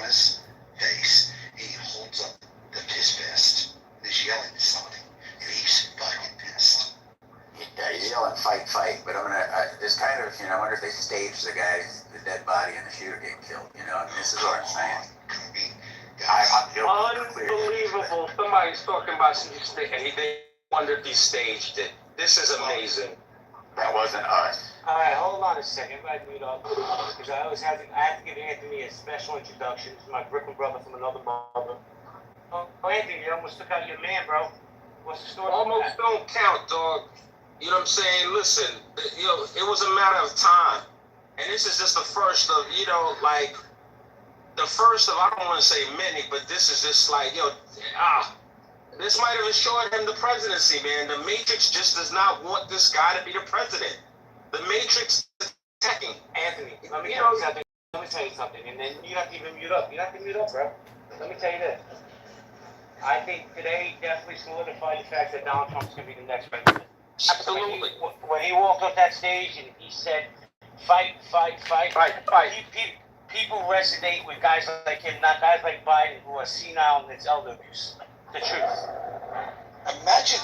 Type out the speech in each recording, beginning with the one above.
his face. He holds up his fist. He's yelling something. And he's fucking pissed. Yeah, he's yelling, fight, fight. But this kind of, I wonder if they staged the dead body and the shooter getting killed, I mean, this is what I'm saying. Unbelievable. Somebody's talking about they wonder if he staged it. This is amazing. That wasn't us. All right, hold on a second. I mute up because I have to give Anthony a special introduction. This is my Brooklyn brother from another mother. Oh, Anthony, you almost took out your man, bro. What's the story? Almost don't count, dog. You know what I'm saying? Listen, it was a matter of time, and this is just the first of, the first of, I don't want to say many, but this is just like, this might have assured him the presidency, man. The Matrix just does not want this guy to be the president. The Matrix is attacking. Anthony, let me tell you something. And then you have to even mute up. You have to mute up, bro. Let me tell you this. I think today definitely solidified the fact that Donald Trump's going to be the next president. Absolutely. When he walked off that stage and he said, fight. People resonate with guys like him, not guys like Biden who are senile and it's elder abuse. The truth. Imagine.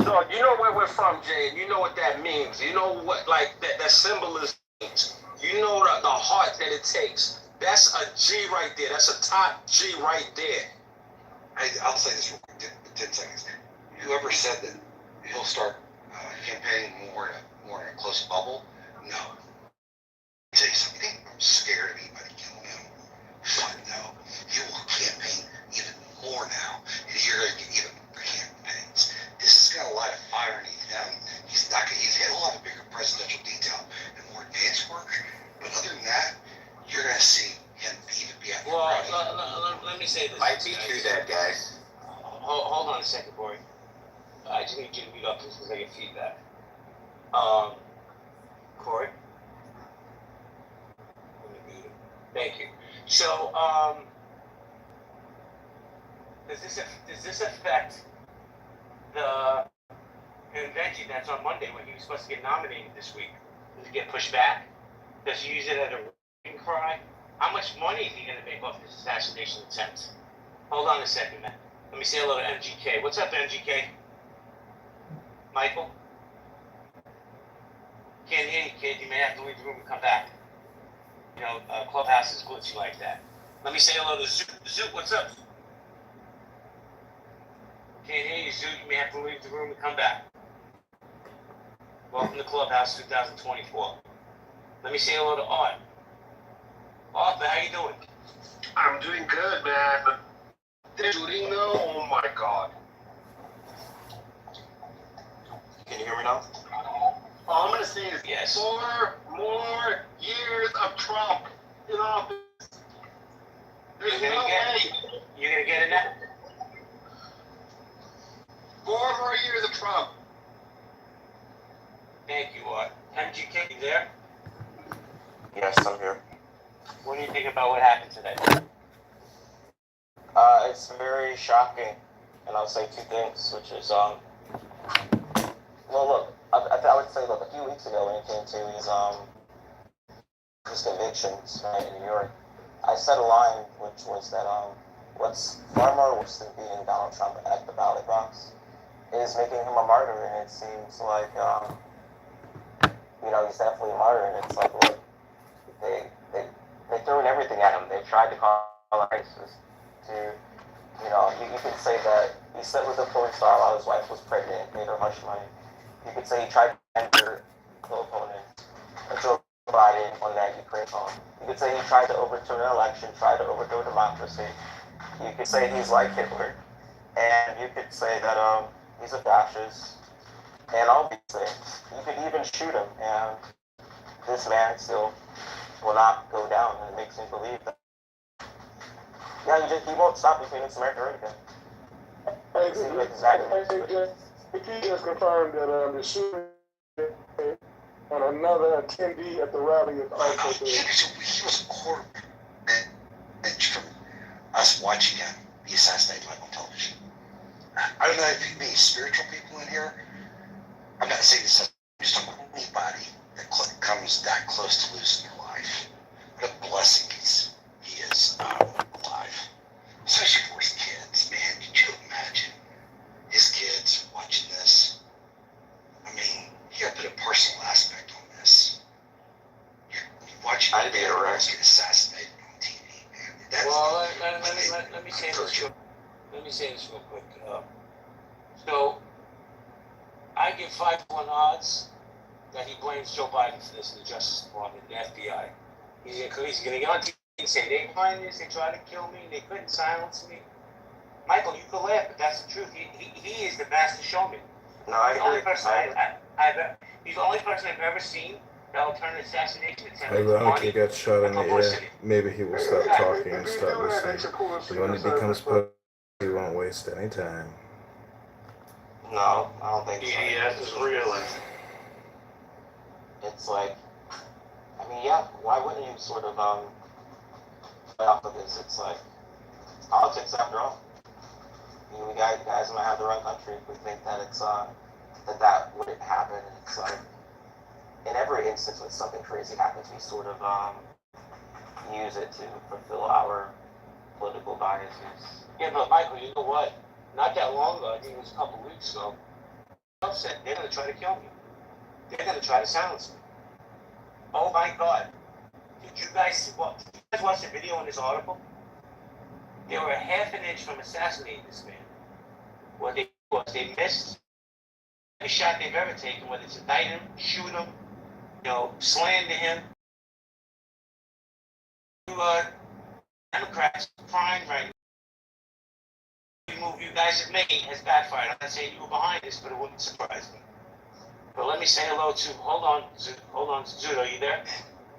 Dog, you know where we're from, Jay, and you know what that means. You know what, that symbolism means. You know the heart that it takes. That's a G right there. That's a top G right there. I'll say this real quick, 10 seconds. Whoever said that he'll start campaigning more in a close bubble, no. I'll tell you something, I'm scared of anybody killing him. Fuck no. He will campaign even more now. And you're going to get even more campaigns. This is going to light a fire in him. He's had a lot of bigger presidential detail and more advanced work. But other than that, you're going to see him even be at the let me say this. Might be true, that guys. Hold on a second, Corey. I just need you to mute up because I get feedback. Corey? Let me mute him. Thank you. So, does this affect the convention that's on Monday when he was supposed to get nominated this week? Does it get pushed back? Does he use it as a rallying cry? How much money is he going to make off this assassination attempt? Hold on a second, man. Let me say hello to MGK. What's up, MGK? Michael? Can't hear you, kid. You may have to leave the room and come back. Clubhouse is glitchy like that. Let me say hello to Zoot. Zoot, what's up? Can't hear you, Zoot. You may have to leave the room and come back. Welcome to Clubhouse 2024. Let me say hello to Art. Arthur, how you doing? I'm doing good, man. The shooting, though, oh my God. Can you hear me now? All I'm going to say is yes. 4 more years of Trump in office. There's no way. You're going to get it now? 4 more years of Trump. Thank you, Art. MGK, you there? Yes, I'm here. What do you think about what happened today? It's very shocking, and I'll say 2 things, which is, I would say, a few weeks ago when it came to his convictions, right, in New York, I said a line, which was that, what's far more worse than beating Donald Trump at the ballot box is making him a martyr, and it seems like, he's definitely a martyr, and it's like, look, they threw in everything at him. They tried to call him racist. You could say that he slept with a porn star while his wife was pregnant, made her hush money. You could say he tried to enter the opponent, Joe Biden, on that Ukraine phone. You could say he tried to overturn an election, tried to overthrow democracy. You could say he's like Hitler. And you could say that he's a fascist. And all these things. You could even shoot him, and this man still will not go down, and it makes me believe that. Yeah, he won't stop between America again. He just confirmed that the shooting on another attendee at the rally is also there. He was a quarter inch from us watching him be assassinated live on television. I don't know if you mean spiritual people in here. I'm not saying this as anybody that comes that close to losing your life. What a blessing he is. I didn't arrest. Get assassinated on TV, man. That's, Well, let me say this. Let me say this real quick. So I give 5-1 odds that he blames Joe Biden for this in the Justice Department, the FBI. He's going to get on TV and say, they find this, they tried to kill me, they couldn't silence me. Michael, you could laugh, but that's the truth. He is the master showman. No, I He's the only agree. person he's the only person I've ever seen that'll turn an assassination attempt into Ironic money he got shot in and the ear. publicity. Maybe he will stop talking and start listening. But when he becomes public, he won't waste any time. No, I don't think so. BDS is real. It's like, I mean, yeah, why wouldn't you sort of play off of this? It's like, it's politics after all. You know, guys might have the right country if we think that it's, that wouldn't happen. It's like, in every instance when something crazy happens, we sort of use it to fulfill our political biases. Yeah, but Michael, you know what? Not that long ago, I think it was a couple weeks ago, Trump said they're going to try to kill me. They're going to try to silence me. Oh my God. Did you guys watch the video in this article? They were a half an inch from assassinating this man. What they missed every shot they've ever taken, whether it's indict him, shoot him, slander him. Democrats crying right now. The move you guys have made has backfired. I'm not saying you were behind this, but it wouldn't surprise me. But let me say hello to, hold on, Zudo, are you there?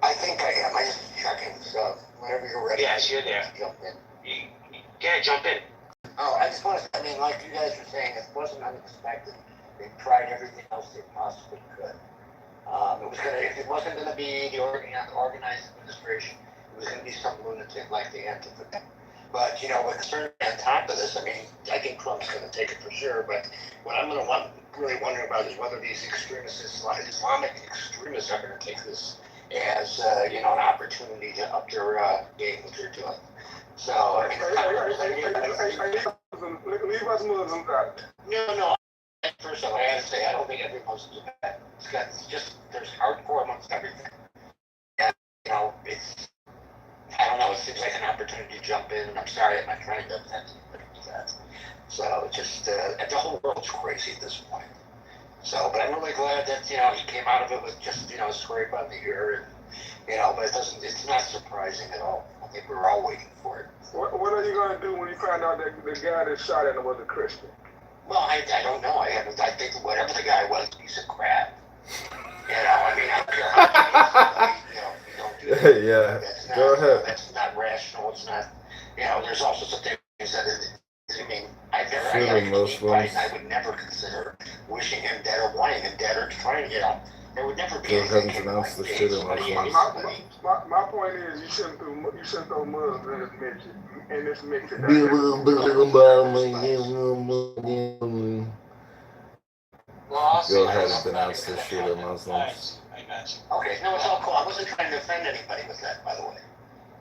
I think I am. I just checking, so whenever you're ready. Yes, you're there. Jump in. You can't jump in. Oh, I just want to, like you guys were saying, it wasn't unexpected. They tried everything else they possibly could. If it wasn't gonna be the organized administration, it was gonna be some lunatic like the Antifa. But with certainly on top of this, I think Trump's gonna take it for sure. But what I'm really wondering about is whether these Islamic extremists are gonna take this as an opportunity to up their game, what they're doing. So leave us Muslims out. No. First of all, I gotta say, I don't think every Muslim is bad. There's hardcore amongst everything. And, I don't know, it seems like an opportunity to jump in, and I'm sorry, I'm not trying to offend anybody with that. So, the whole world's crazy at this point. So, but I'm really glad that, he came out of it with just, a scrape on the ear, and, but it's not surprising at all. I think we were all waiting for it. What are you going to do when you find out that the guy that shot at him was a Christian? Well, I don't know. I think whatever the guy was, a piece of crap. I don't care how you don't do that. Yeah, go ahead. That's not rational. It's not, there's also some things that, I would never consider wishing him dead or wanting him dead or trying to, there would never be anything like my point is, you shouldn't throw Muslims in this mix. Go ahead and denounce the shooter Muslims. I got you. Okay, no, it's all cool. I wasn't trying to offend anybody with that, by the way.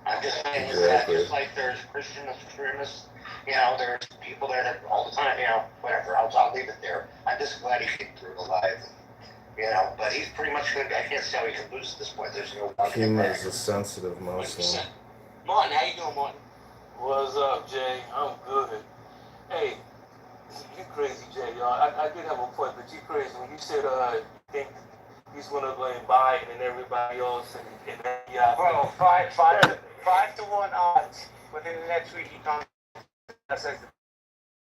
I'm just saying that just like there's Christian extremists, there's people there that all the time, whatever, I'll leave it there. I'm just glad he came through alive. But he's pretty much good. I can't see how he can lose at this point. There's no He is a sensitive Muslim. Martin, how you doing, Martin? What's up, Jay? I'm good. Hey, you crazy, Jay, y'all. I did have a point, but you crazy. When you said you think he's going to blame Biden and everybody else and FBI. Bro, 5-1 odds. Within the next week, he comes that says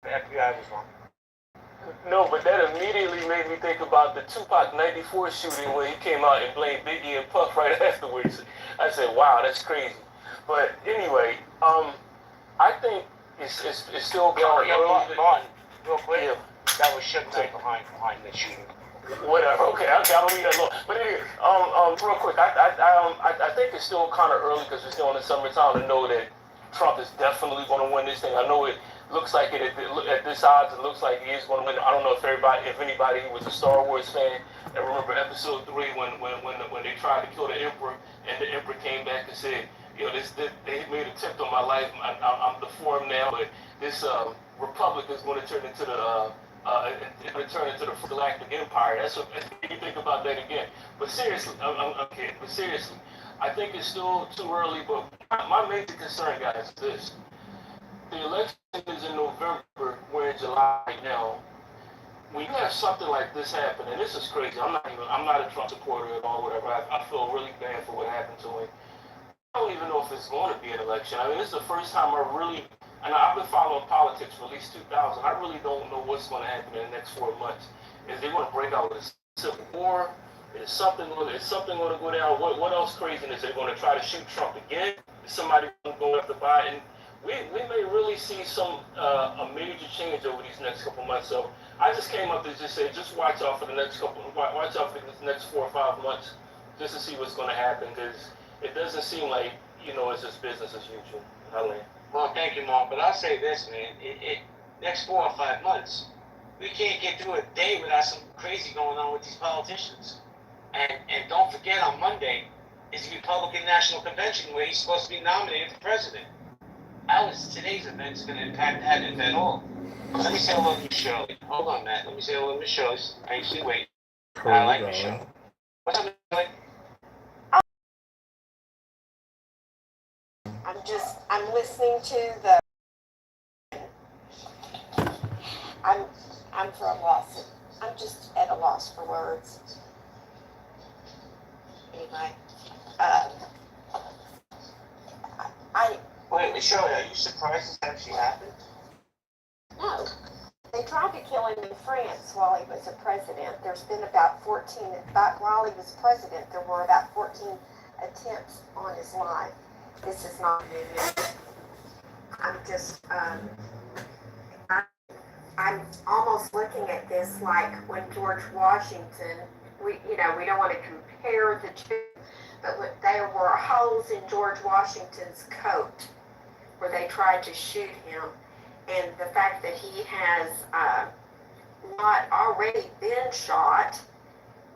the FBI was wrong. No, but that immediately made me think about the Tupac 94 shooting where he came out and blamed Biggie and Puff right afterwards. I said, wow, that's crazy. But anyway, I think it's still going. Martin, real quick, Yeah. that was Suge Knight behind the shooting. Whatever. Okay, I don't leave that alone. But anyway, real quick, I think it's still kind of early because we're still in the summertime to know that Trump is definitely going to win this thing. I know it looks like it at this odds. It looks like he is going to win. I don't know if anybody who was a Star Wars fan and remember Episode 3 when they tried to kill the Emperor and the Emperor came back and said, they made an attempt on my life. I'm deformed now, but this republic is going to turn into the Galactic Empire. That's what you think about that again. But seriously, I'm kidding. But seriously, I think it's still too early, but my major concern, guys, is this. The election is in November, we're in July right now. When you have something like this happen, and this is crazy, I'm not a Trump supporter at all, whatever. I feel really bad for what happened to him. I don't even know if it's going to be an election. I mean, this is the first time and I've been following politics for at least 2000. I really don't know what's going to happen in the next 4 months. Is they going to break out with a civil war? Is something going to go down? What else craziness? They're going to try to shoot Trump again? Is somebody going to go after Biden? We may really see a major change over these next couple months. So I just came up to just say, just watch out for the next 4 or 5 months, just to see what's going to happen, because it doesn't seem like, it's just business as usual. Well, thank you, Mark. But I'll say this, man. Next 4 or 5 months, we can't get through a day without some crazy going on with these politicians. And don't forget, on Monday is the Republican National Convention where he's supposed to be nominated for president. How is today's events going to impact that, if at all? Let me say hello to Miss Shirley. Hold on, Matt. Let me say hello to Miss Shirley. Patiently wait. I like Miss Shirley. What's up, Miss Shirley? I'm listening to the, I'm for a loss. I'm just at a loss for words. Anyway, Wait, Miss Shirley, are you surprised this actually happened? No. They tried to kill him in France while he was a president. There's been while he was president, there were about 14 attempts on his life. This is not new news. I'm just, I'm almost looking at this like when George Washington, we don't want to compare the two, but there were holes in George Washington's coat where they tried to shoot him. And the fact that he has not already been shot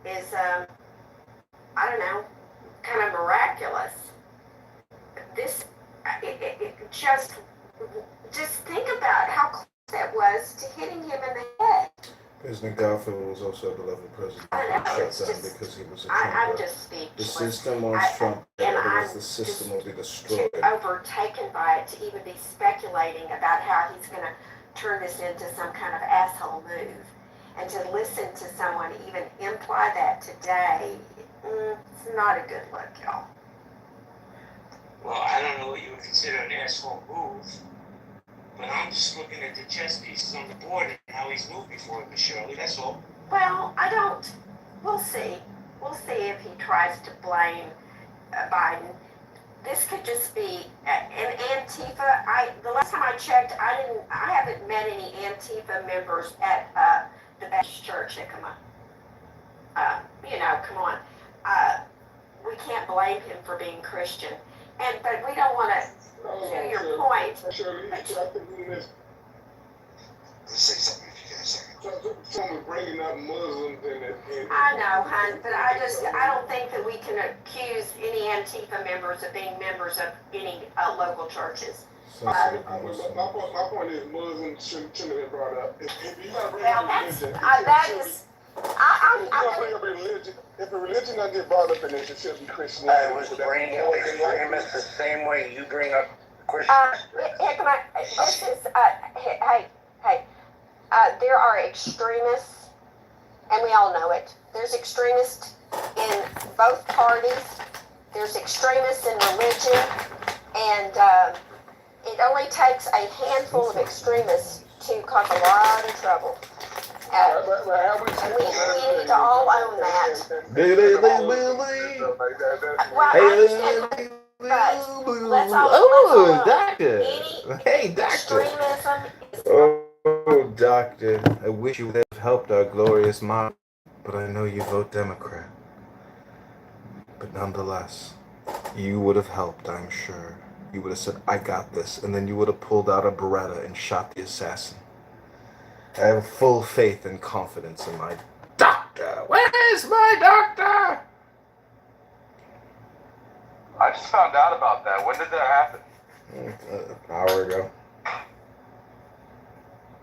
is, I don't know, kind of miraculous. Just think about how close that was to hitting him in the head. President Garfield was also a beloved president. I know, He it's shut down just, because he was a I'm Trumper. just speechless. The system wants Trump, and otherwise I'm the system will be just destroyed. too overtaken by it to even be speculating about how he's going to turn this into some kind of asshole move. And to listen to someone even imply that today, it's not a good look, y'all. Well, I don't know what you would consider an asshole move, but I'm just looking at the chess pieces on the board and how he's moved before Miss Shirley, that's all. Well, we'll see. We'll see if he tries to blame Biden. This could just be an Antifa. The last time I checked, I haven't met any Antifa members at the Baptist church that come on. Come on. We can't blame him for being Christian. But we don't want to your point. Let's say something if you get a second. Someone bringing up Muslims I know, hon, but I don't think that we can accuse any Antifa members of being members of any local churches. My point is Muslims shouldn't have been brought up. If you gotta bring Well, up religion, if a religion doesn't get brought up in this, it should be Christian. I was bringing up extremists the same way you bring up Christian. There are extremists, and we all know it. There's extremists in both parties. There's extremists in religion, and it only takes a handful of extremists to cause a lot of trouble. We need to all own that. Well, I understand, but let's all doctor. Hey, doctor. Extremism is Oh, doctor. I wish you would have helped our glorious mom, but I know you vote Democrat. But nonetheless, you would have helped, I'm sure. You would have said, I got this, and then you would have pulled out a Beretta and shot the assassin. I have full faith and confidence in my doctor. Where's my doctor? I just found out about that. When did that happen? An hour ago.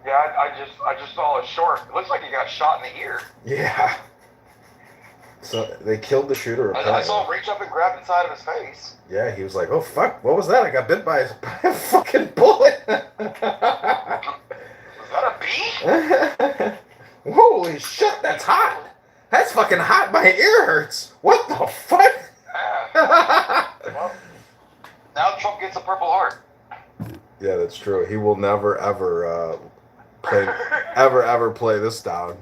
Yeah, I just saw a short. It looks like he got shot in the ear. Yeah. So they killed the shooter. I saw him reach up and grab inside of his face. Yeah, he was like, "Oh fuck, what was that? I got bit by a fucking bullet." Was that a bee? Holy shit, that's hot. That's fucking hot. My ear hurts. What the fuck? Well, now Trump gets a Purple Heart. Yeah, that's true. He will never ever ever play this down.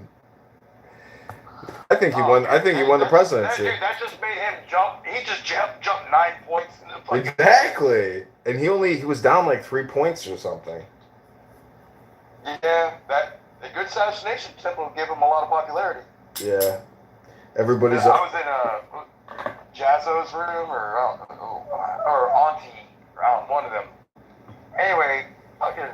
I think he won. I think he won the presidency. That just made him jump. He just jumped 9 points. In the fucking Exactly. And he was down like 3 points or something. Yeah, that a good assassination attempt will give him a lot of popularity. Yeah. Everybody's. I was in Jazzo's room or Auntie, one of them. Anyway, fucking,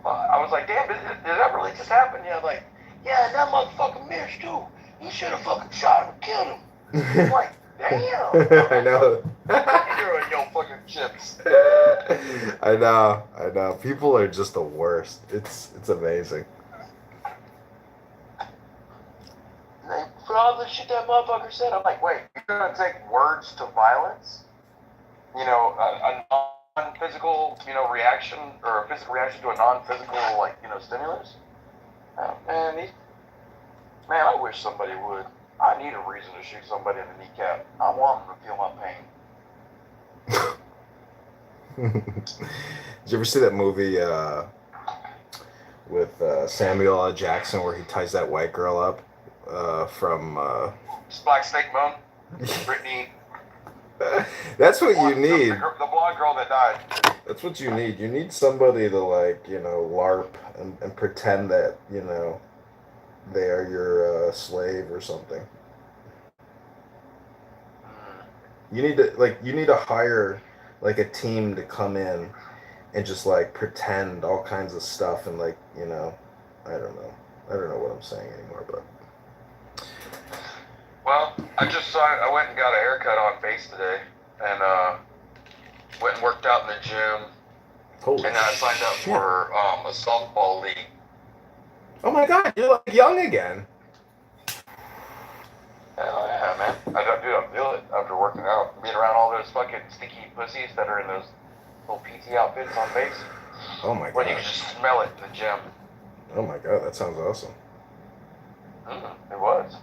I was like, damn, did that really just happen? Yeah, like, yeah, that motherfucker missed too. He should have fucking shot him and killed him. I'm like, damn. I know. You're on your fucking chips. I know. People are just the worst. It's amazing. Like, for all the shit that motherfucker said, I'm like, wait, you're gonna take words to violence? You know, a non-physical, reaction, or a physical reaction to a non-physical, stimulus? Oh, man, I wish somebody would. I need a reason to shoot somebody in the kneecap. I want them to feel my pain. Did you ever see that movie with Samuel L. Jackson where he ties that white girl up from Black Snake Moan? Brittany. That's what you need. The blonde girl that died. That's what you need. You need somebody to LARP and pretend that, they are your slave or something. You need to hire a team to come in and just pretend all kinds of stuff and I don't know what I'm saying anymore, but well, I went and got a haircut on base today and went and worked out in the gym. Holy and then I signed up for a softball league. Oh my god, you're young again. Hell yeah, man. I feel it after working out. Being around all those fucking stinky pussies that are in those little PT outfits on base. Oh my god. When you can just smell it in the gym. Oh my god, that sounds awesome. It was.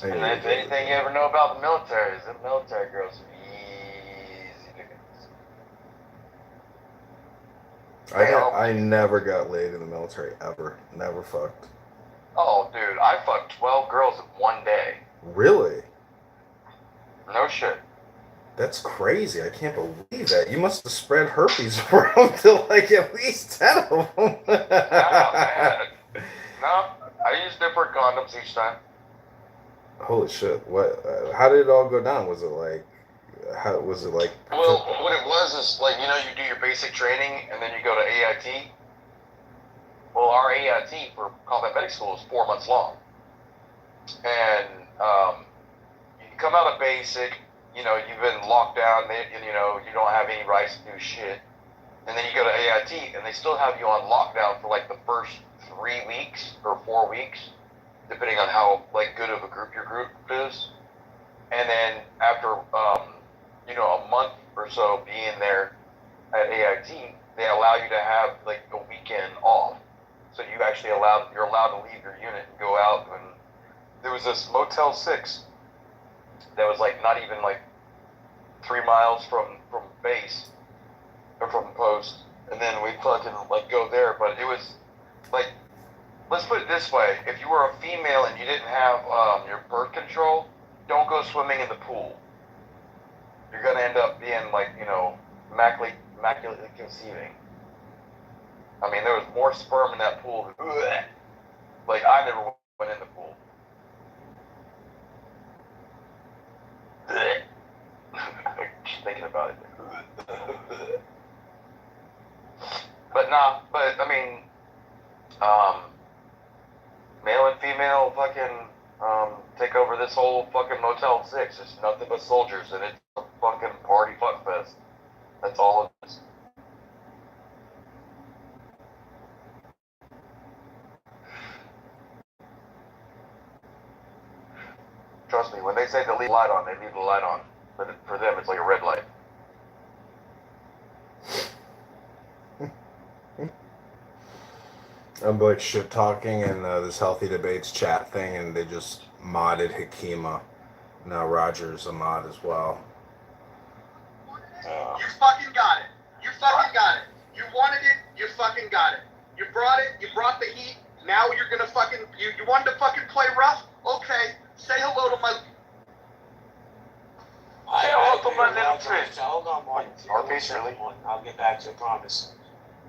And then if anything you ever know about the military, the military girls are easy to get. I never got laid in the military, ever. Never fucked. Oh, dude, I fucked 12 girls in one day. Really? No shit. That's crazy. I can't believe that. You must have spread herpes around to at least 10 of them. Oh, man. No, I used different condoms each time. Holy shit. What? How did it all go down? Was it how was it like? Well, what it was is you do your basic training and then you go to AIT. Well, our AIT for combat medic school is 4 months long, and you come out of basic. You've been locked down, and you don't have any rights to do shit, and then you go to AIT, and they still have you on lockdown for the first 3 weeks or 4 weeks, depending on how good of a group your group is, and then after a month or so being there at AIT, they allow you to have a weekend off. So you're allowed to leave your unit and go out. And there was this Motel 6 that was not even 3 miles from base or from post, and then we fucking go there. But it was let's put it this way: if you were a female and you didn't have your birth control, don't go swimming in the pool. You're gonna end up being immaculately conceiving. I mean, there was more sperm in that pool. I never went in the pool. Just thinking about it. But I mean, male and female fucking take over this whole fucking Motel 6. It's nothing but soldiers, and it's a fucking party fuck fest. That's all it is. when they say to leave the light on, they leave the light on. But for them, it's like a red light. I'm like shit talking in this Healthy Debates chat thing, and they just modded Hakima. Now Roger's a mod as well. You fucking got it. You fucking got it. You wanted it. You fucking got it. You brought it. You brought the heat. Now you're gonna fucking. You wanted to fucking play rough? Okay. Say hello to my. Hold on, Martin. RP, really? I'll get back to it, promise.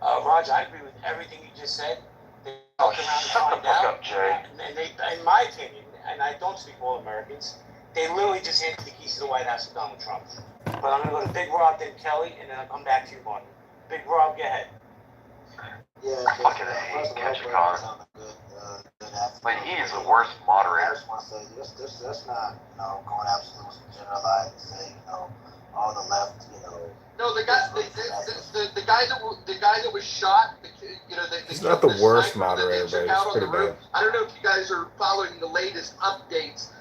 Roger, I agree with everything you just said. They fucked around and shut the find fuck out. up, Jay. And they, in my opinion, and I don't speak for all Americans, they literally just handed the keys to the White House to Donald Trump. But I'm going to go to Big Rob, then Kelly, and then I'll come back to you, Martin. Big Rob, go ahead. Yeah, Fucking hate catch a car. Like, he is the worst I moderator. just want to say, this not, going absolute generalize and say, all the left, No, the guy that was shot. He's not the worst moderator, but he's pretty bad. I don't know if you guys are following the latest updates.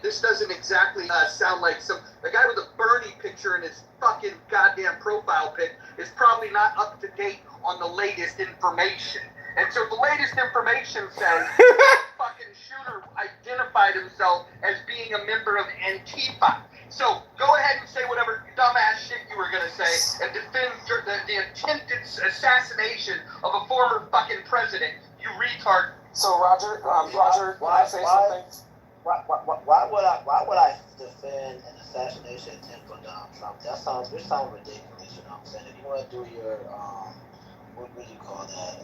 This doesn't exactly sound like the guy with a Bernie picture in his fucking goddamn profile pic is probably not up to date on the latest information. And so the latest information says the fucking shooter identified himself as being a member of Antifa. So go ahead and say whatever dumbass shit you were gonna say and defend the attempted assassination of a former fucking president. You retard. So Roger, can I say something? Why would I defend an assassination attempt on Donald Trump? This sounds ridiculous. You know what I'm saying? If you want to do your what do you call that?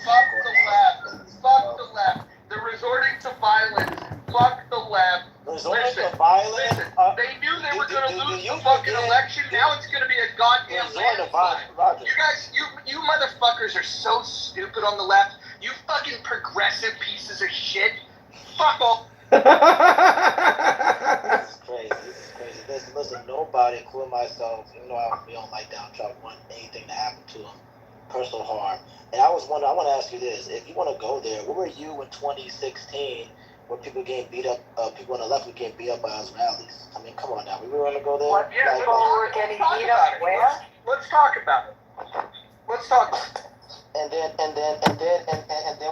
Fuck the left. Fuck the left. They're resorting to violence. Fuck the left. Resorting to violence? Listen, they knew they were going to lose the fucking election. Now it's going to be a goddamn landslide. You guys, you motherfuckers are so stupid on the left. You fucking progressive pieces of shit. Fuck off. This is crazy. Listen, nobody, including myself, even though we don't like Donald Trump, want anything to happen to him. Personal harm. And I was wondering, I want to ask you this. If you want to go there, where were you in 2016 where people getting beat up, people on the left were getting beat up by his rallies? I mean, come on now. We were going to go there? What? Yeah, People were getting beat up where? Let's talk about it. Let's talk about it. And then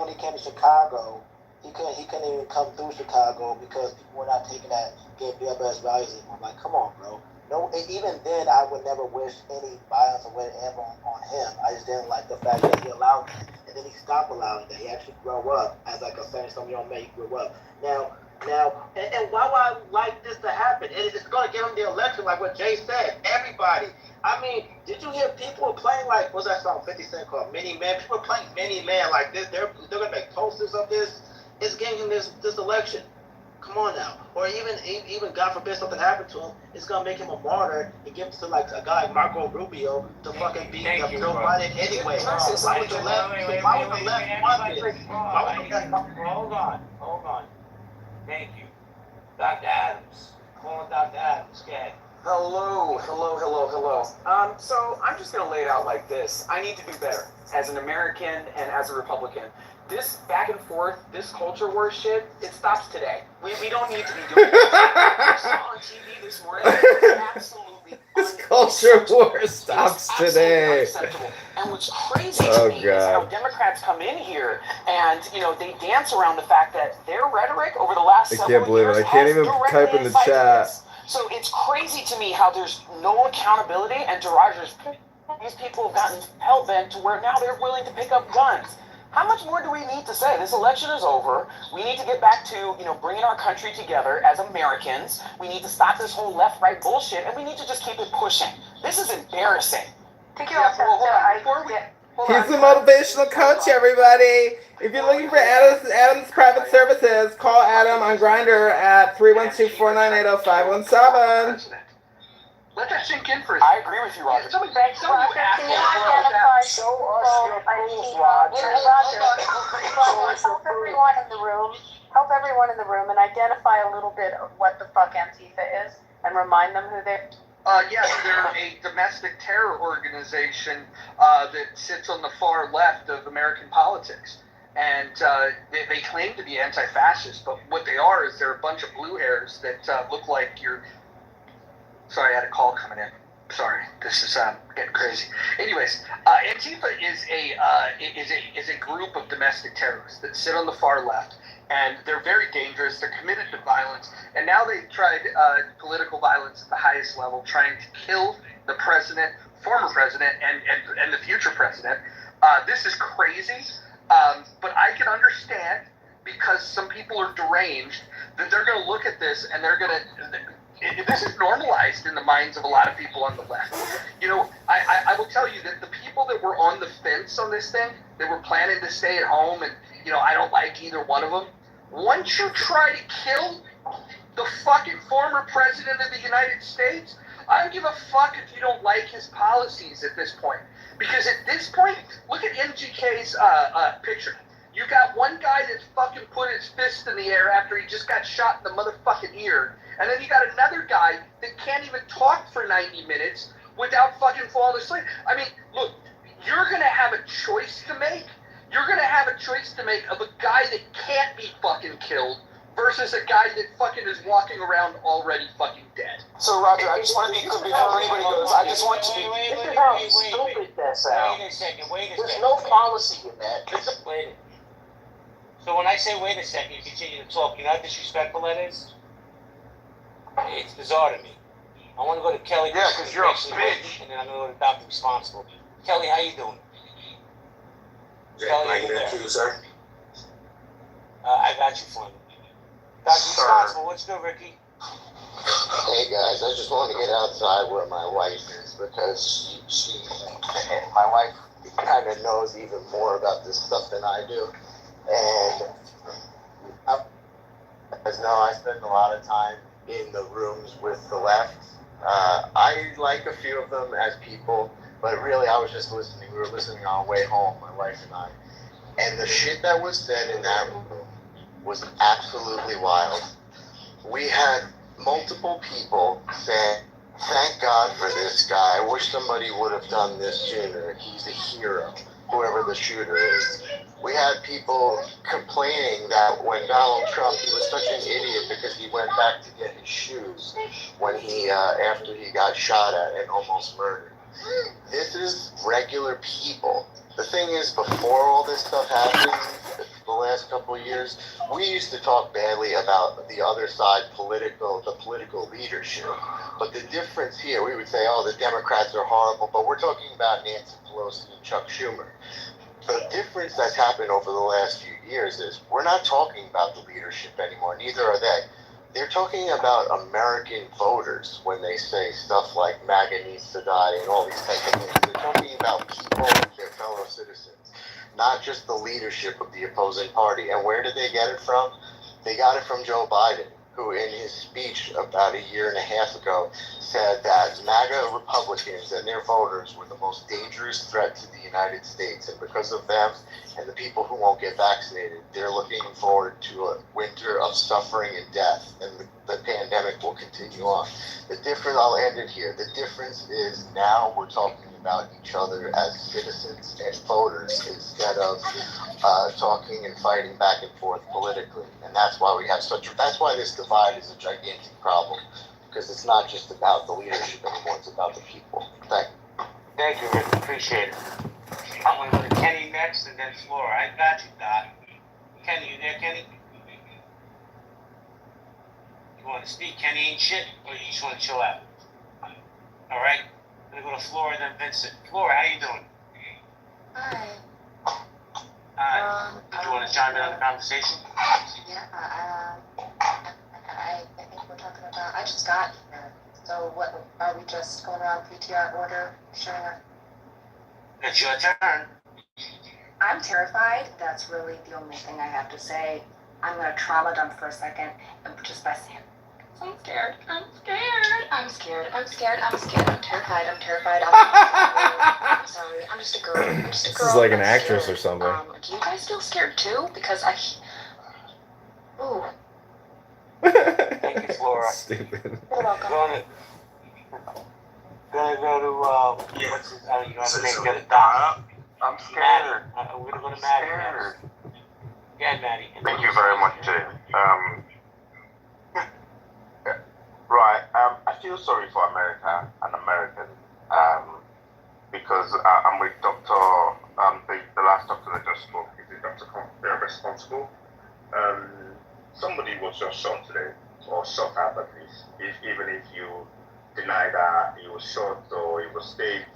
when he came to Chicago, he couldn't even come through Chicago because people were not taking that getting beat up by his rallies anymore. I'm like, come on, bro. No, even then, I would never wish any violence or whatever on him. I just didn't like the fact that he allowed it, and then he stopped allowing that. He actually grew up as like a 70-something-year-old man. He grew up. Now, and why would I like this to happen? And it's going to give him the election, like what Jay said. Everybody. I mean, did you hear people playing like what's that song 50 Cent called Mini Man? People are playing Mini Man like this. They're going to make posters of this. It's getting him this election. Come on now. Or even God forbid something happened to him, it's gonna make him a martyr and give it to like a guy like Marco Rubio to fucking beat up Joe Biden anyway. Why would the left want this? Hold on. Thank you. Dr. Adams. Calling Dr. Adams. Go ahead. Hello. So I'm just gonna lay it out like this. I need to do better as an American and as a Republican. This back and forth, this culture war shit, it stops today. We don't need to be doing this. I saw on TV this morning, absolutely this culture war stops today. Unacceptable. And what's crazy to me is how Democrats come in here and, they dance around the fact that their rhetoric over the last several years I can't even type in the chat. So it's crazy to me how there's no accountability, and to Roger's point, these people have gotten hell-bent to where now they're willing to pick up guns. How much more do we need to say? This election is over. We need to get back to, bringing our country together as Americans. We need to stop this whole left-right bullshit, and we need to just keep it pushing. This is embarrassing. He's the motivational coach, everybody. If you're looking for Adam's private services, call Adam on Grindr at 312-498-0517. Let that sink in for a I agree with you, Roger. Show us your proof, Roger. Help everyone in the room and identify a little bit of what the fuck Antifa is and remind them who they're. Yes, they're a domestic terror organization that sits on the far left of American politics. and they claim to be anti-fascist, but what they are is they're a bunch of blue hairs that look like you're. Sorry, I had a call coming in. Sorry, this is getting crazy. Anyways, Antifa is a group of domestic terrorists that sit on the far left, and they're very dangerous. They're committed to violence, and now they've tried political violence at the highest level, trying to kill the president, former president, and the future president. This is crazy, but I can understand, because some people are deranged, that they're going to look at this and they're going to. This is normalized in the minds of a lot of people on the left. You know, I will tell you that the people that were on the fence on this thing, that were planning to stay at home, and, you know, I don't like either one of them. Once you try to kill the fucking former president of the United States, I don't give a fuck if you don't like his policies at this point. Because at this point, look at MGK's picture. You got one guy that fucking put his fist in the air after he just got shot in the motherfucking ear. And then you got another guy that can't even talk for 90 minutes without fucking falling asleep. I mean, look, you're going to have a choice to make. You're going to have a choice to make of a guy that can't be fucking killed versus a guy that fucking is walking around already fucking dead. So, Roger, I just want to be clear before anybody goes. I just want to be. This is how stupid that sounds. Wait a second. There's no policy in that. Wait. So when I say wait a second, you continue to talk. You know how disrespectful that is? It's bizarre to me. I want to go to Kelly. Yeah, because you're a bitch. And then I'm going to go to Dr. Responsible. Kelly, how you doing? Kelly, are you there? You, sir? I got you, Flynn. Dr. Responsible, what's good, Ricky? Hey guys, I just want to get outside where my wife is, because my wife kind of knows even more about this stuff than I do. And as know, I spend a lot of time in the rooms with the left. I like a few of them as people, but really I was just listening. We were listening on our way home, my wife and I. And the shit that was said in that room was absolutely wild. We had multiple people saying, thank God for this guy. I wish somebody would have done this sooner. He's a hero, whoever the shooter is. We had people complaining that when Donald Trump, he was such an idiot because he went back to get his shoes when he, after he got shot at and almost murdered. This is regular people. The thing is, before all this stuff happened, the last couple of years, we used to talk badly about the other side, the political leadership. But the difference here, we would say, oh, the Democrats are horrible, but we're talking about Nancy Pelosi and Chuck Schumer. The difference that's happened over the last few years is we're not talking about the leadership anymore, neither are they. They're talking about American voters when they say stuff like MAGA needs to die and all these types of things. They're talking about people, their fellow citizens, not just the leadership of the opposing party. And where did they get it from? They got it from Joe Biden, who in his speech about a year and a half ago said that MAGA Republicans and their voters were the most dangerous threat to the United States. And because of them and the people who won't get vaccinated, they're looking forward to a winter of suffering and death, and the pandemic will continue on. The difference, I'll end it here, the difference is now we're talking about each other as citizens and voters instead of talking and fighting back and forth politically. And that's why that's why this divide is a gigantic problem, because it's not just about the leadership anymore, it's about the people. Thank you, Rick. Appreciate it. I'm going to go to Kenny next and then Flora. I got you, Doc. Kenny, you there, Kenny? You want to speak? Kenny ain't shit, or you just want to chill out? All right? I'm going to go to Flora and then Vincent. Flora, how you doing? Hi. Hi. Did you want to chime in on the conversation? Yeah, I think we're talking about, I just got here. So what, are we just going around PTR order, showing up? It's your turn. I'm terrified. That's really the only thing I have to say. I'm going to trauma dump for a second, and just by saying, I'm scared. I'm scared. I'm scared. I'm scared. I'm scared. I'm terrified. I'm terrified. I'm sorry. I'm just a girl. I'm just a girl. This is like an I'm actress scared. or something. Do you guys feel scared too? Because ooh. Thank you, Flora. Stupid. You're welcome. Gonna go to, what's his, you have to make it a Doc. I'm scared. We're gonna go to Matt. Yeah, Maddie. Thank you very much, Jay. Right. I feel sorry for America and Americans because I'm with Dr. The last doctor that just spoke. Is it Dr. They're responsible? Somebody was just shot today, or shot at least. Even if you deny that he was shot or he was staged,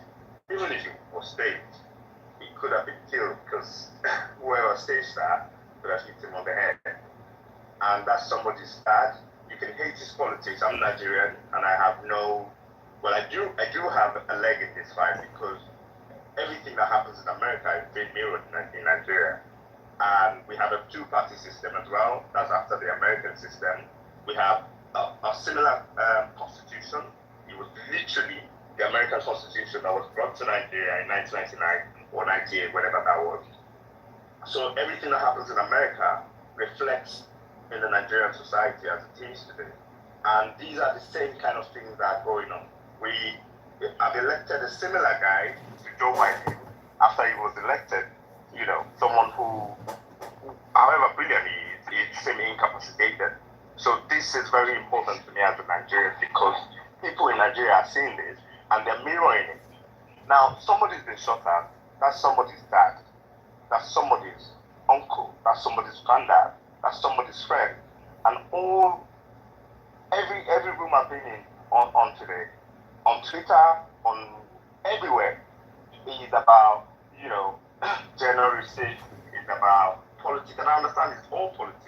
even if he was staged, he could have been killed because whoever staged that could have hit him on the head. And that's somebody's dad. You can hate his politics. I'm Nigerian, and I have no. Well, I do have a leg in this fight because everything that happens in America is being mirrored in Nigeria, and we have a two-party system as well. That's after the American system. We have a similar constitution. It was literally the American constitution that was brought to Nigeria in 1999 or 98, whatever that was. So everything that happens in America reflects in the Nigerian society as it is today. And these are the same kind of things that are going on. We have elected a similar guy to Joe Biden after he was elected, someone who, however brilliant he is, is semi-incapacitated. So this is very important to me as a Nigerian because people in Nigeria are seeing this and they're mirroring it. Now, somebody's been shot at, that's somebody's dad, that's somebody's uncle, that's somebody's granddad, that's somebody's friend. And every room I've been in on today, on Twitter, on everywhere, is about, January 6th, it's about politics. And I understand it's all politics.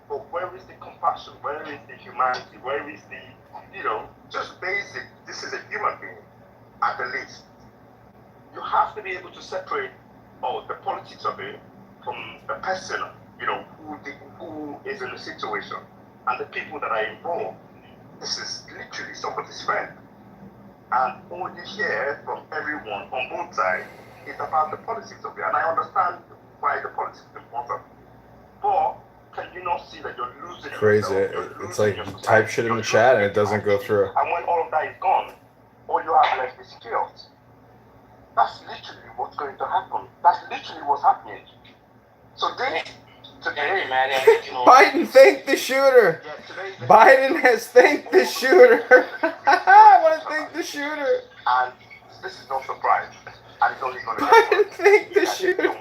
But where is the compassion? Where is the humanity? Where is the, just basic, this is a human being, at the least. You have to be able to separate the politics of it from the person, who is in the situation and the people that are involved. This is literally somebody's friend. And all you hear from everyone on both sides is about the politics of it. And I understand why the politics is important. But can you not see that you're losing Crazy. yourself? It's like you type shit in the chat and it doesn't go through. And when all of that is gone, all you have left is chaos. That's literally what's going to happen. That's literally what's happening. So today, Biden thanked the shooter. Biden has thanked the shooter. I want to thank the shooter. And this is no surprise. And it's only going to Biden thanked the shooter.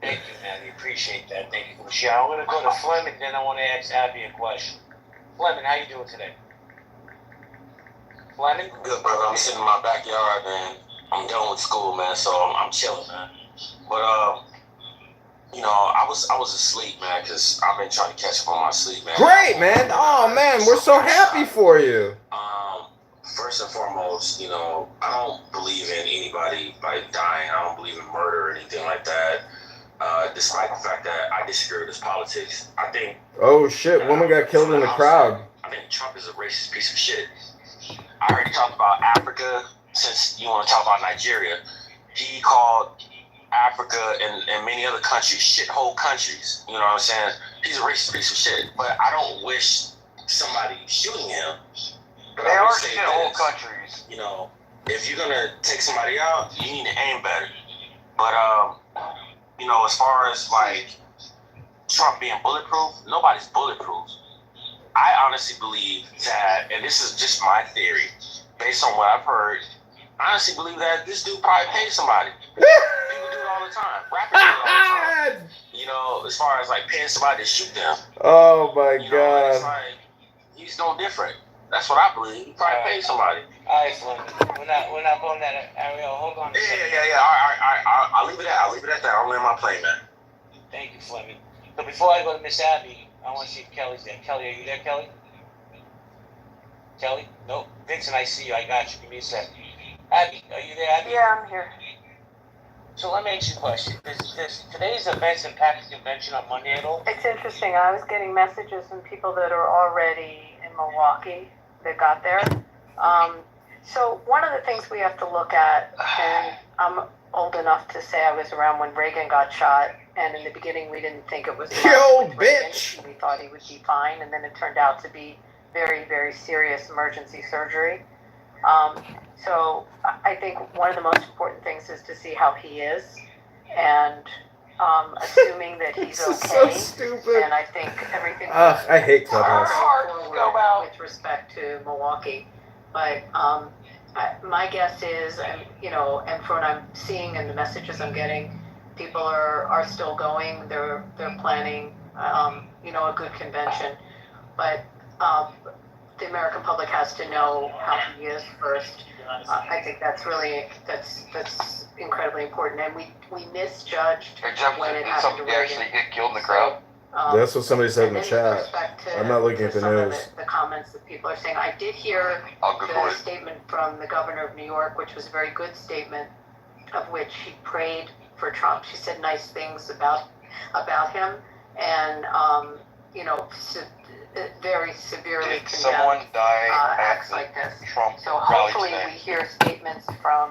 Thank you, Maddie. Appreciate that. Thank you for the show. I'm going to go to Fleming, then I want to ask Abby a question. Fleming, how you doing today? Fleming? Good, brother. I'm sitting in my backyard, man. I'm done with school, man, so I'm chilling, man. But I was asleep, man, because I've been trying to catch up on my sleep, man. Great, man. Oh, man, we're so happy for you. First and foremost, I don't believe in anybody dying. I don't believe in murder or anything like that. Despite the fact that I disagree with his politics, I think. Oh shit! Woman got killed in the crowd. I think Trump is a racist piece of shit. I already talked about Africa. Since you want to talk about Nigeria, he called Africa and many other countries shithole countries. You know what I'm saying? He's a racist piece of shit. But I don't wish somebody shooting him. But they are shithole countries. If you're gonna take somebody out, you need to aim better. But as far as like Trump being bulletproof, nobody's bulletproof. I honestly believe that, and this is just my theory, based on what I've heard, I honestly believe that this dude probably paid somebody. People do it all the time. Rappers do it all the time. As far as like paying somebody to shoot them. Oh my God. It's like, he's no different. That's what I believe. He probably paid somebody. All right, Fleming. We're not going that, Ariel. Hold on. Yeah. All right. I'll leave it at that. I'll land my plane, man. Thank you, Fleming. So before I go to Miss Abby, I want to see if Kelly's there. Kelly, are you there, Kelly? Kelly? Nope. Vincent, I see you. I got you. Give me a second. Abby, are you there, Abby? Yeah, I'm here. So let me ask you a question. Does today's events impact the convention on Monday at all? It's interesting. I was getting messages from people that are already in Milwaukee that got there. So one of the things we have to look at, and I'm old enough to say I was around when Reagan got shot, and in the beginning we didn't think it was you old bitch. We thought he would be fine, and then it turned out to be very, very serious emergency surgery. So I think one of the most important things is to see how he is. and assuming that he's This is okay. so stupid. And I think everything Ugh, I hate Clubhouse. forward with respect to Milwaukee. But my guess is, and and from what I'm seeing and the messages I'm getting, people are still going. They're planning, a good convention. But the American public has to know how he is first. I think that's incredibly important, and we misjudged when it Did happened to somebody Reagan. actually get killed in the crowd? That's what somebody said in the And then chat. with respect to- I'm not looking at the some of news. the comments that people are saying. I did hear the statement from the governor of New York, which was a very good statement, of which she prayed for Trump. She said nice things about him, and very severely Did someone condemned die acts at like this. Trump So rally hopefully today? we hear statements from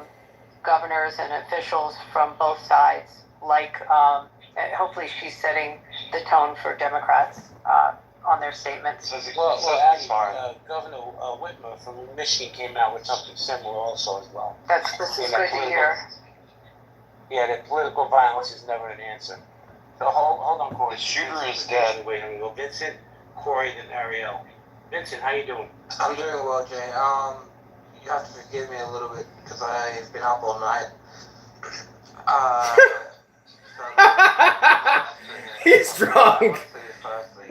governors and officials from both sides, like hopefully she's setting the tone for Democrats on their statements. Well, Governor Whitmer from Michigan came out with something similar also as well. This is good to hear. Yeah, that political violence is never an answer. So hold on, Corey. The shooter is dead. Wait, I'm gonna go Vincent, Corey, and Ariel. Vincent, how you doing? I'm doing well, Jay. You have to forgive me a little bit because I've been up all night. He's drunk.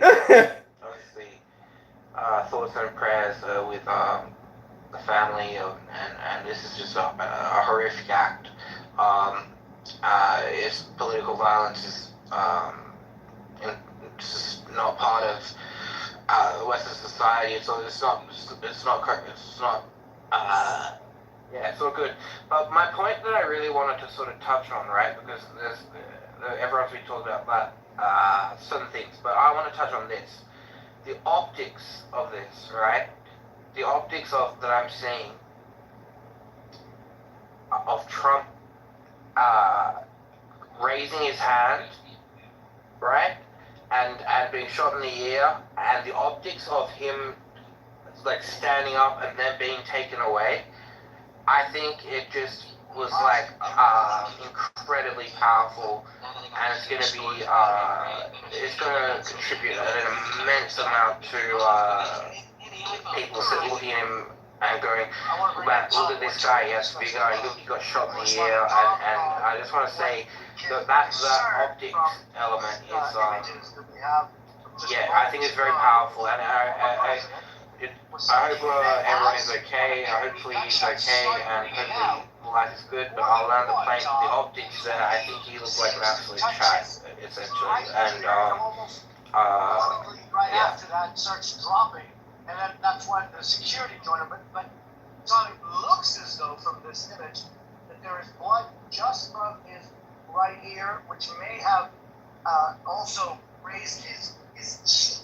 Obviously, thoughts and prayers with the family, and this is just a horrific act. It's political violence is it's not part of Western society, so it's not good. But my point that I really wanted to sort of touch on, right, because everyone's been talking about certain things, but I want to touch on this. The optics of this, right? The optics of that I'm seeing of Trump raising his hand, right, and being shot in the ear, and the optics of him like standing up and then being taken away. I think it just was like incredibly powerful, and it's going to contribute an immense amount to people looking at him and going, "Wow, look at this guy, he has figure, he got shot in the ear," and I just want to say that optics element is, I think it's very powerful, and I hope everyone is okay. Hopefully he's okay, and hopefully life is good. But I'll land the plane. The optics there, I think he looks like an absolute chat, essentially. And after that starts dropping, and then that's when the security joined him. But so it looks as though from this image that there is blood just from his right ear, which may have also raised his cheek.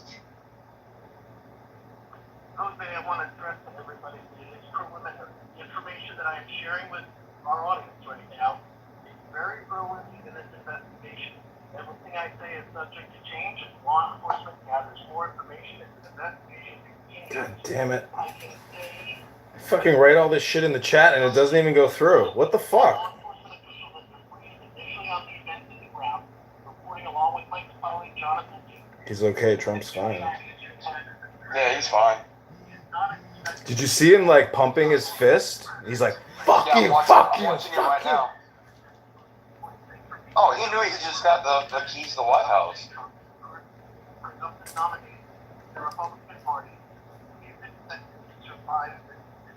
Another thing I want to address to everybody is preliminary. The information that I am sharing with our audience right now is very early in this investigation. Everything I say is subject to change as law enforcement gathers more information as the investigation continues. God damn it. I fucking write all this shit in the chat and it doesn't even go through. What the fuck? He's okay. Trump's fine. Yeah, he's fine. Did you see him like pumping his fist? He's like, "Fuck you, I'm fuck you, watching it fuck right you." now. Oh, he knew he just got the keys to the White House.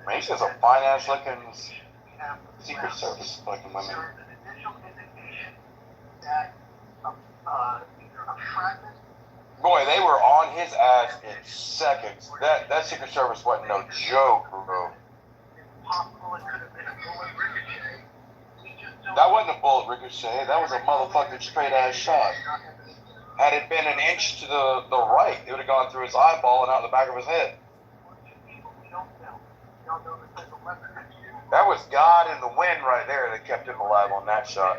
Man, he's just a fine ass looking Secret Service fucking women. Boy, they were on his ass in seconds. That Secret Service wasn't no joke, bro. That wasn't a bullet ricochet. That was a motherfucking straight ass shot. Had it been an inch to the right, it would have gone through his eyeball and out the back of his head. That was God in the wind right there that kept him alive on that shot.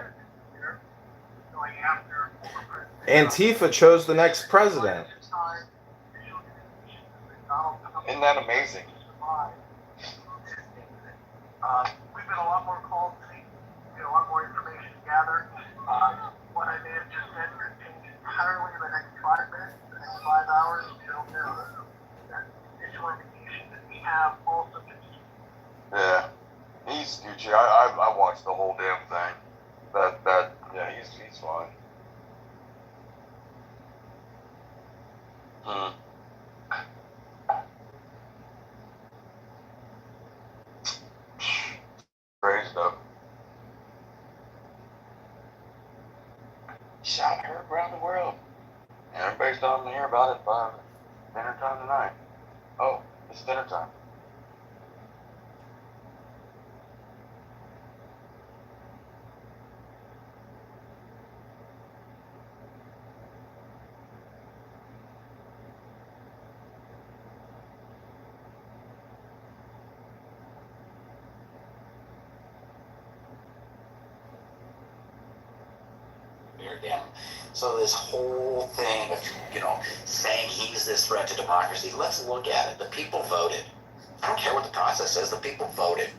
Antifa chose the next president. Isn't that amazing? We've been a lot more calls today. We had a lot more information gathered. What I may have just said could change entirely in the next 5 minutes, the next 5 hours, we don't know. That initial indication that we have all subjects. Yeah, he's Gucci. I watched the whole damn thing. Yeah, he's fine. Crazy stuff. Shot heard around the world. And everybody's starting to hear about it by dinner time tonight. Oh, it's dinner time. So this whole thing of, saying he's this threat to democracy, let's look at it. The people voted. I don't care what the process says, the people voted.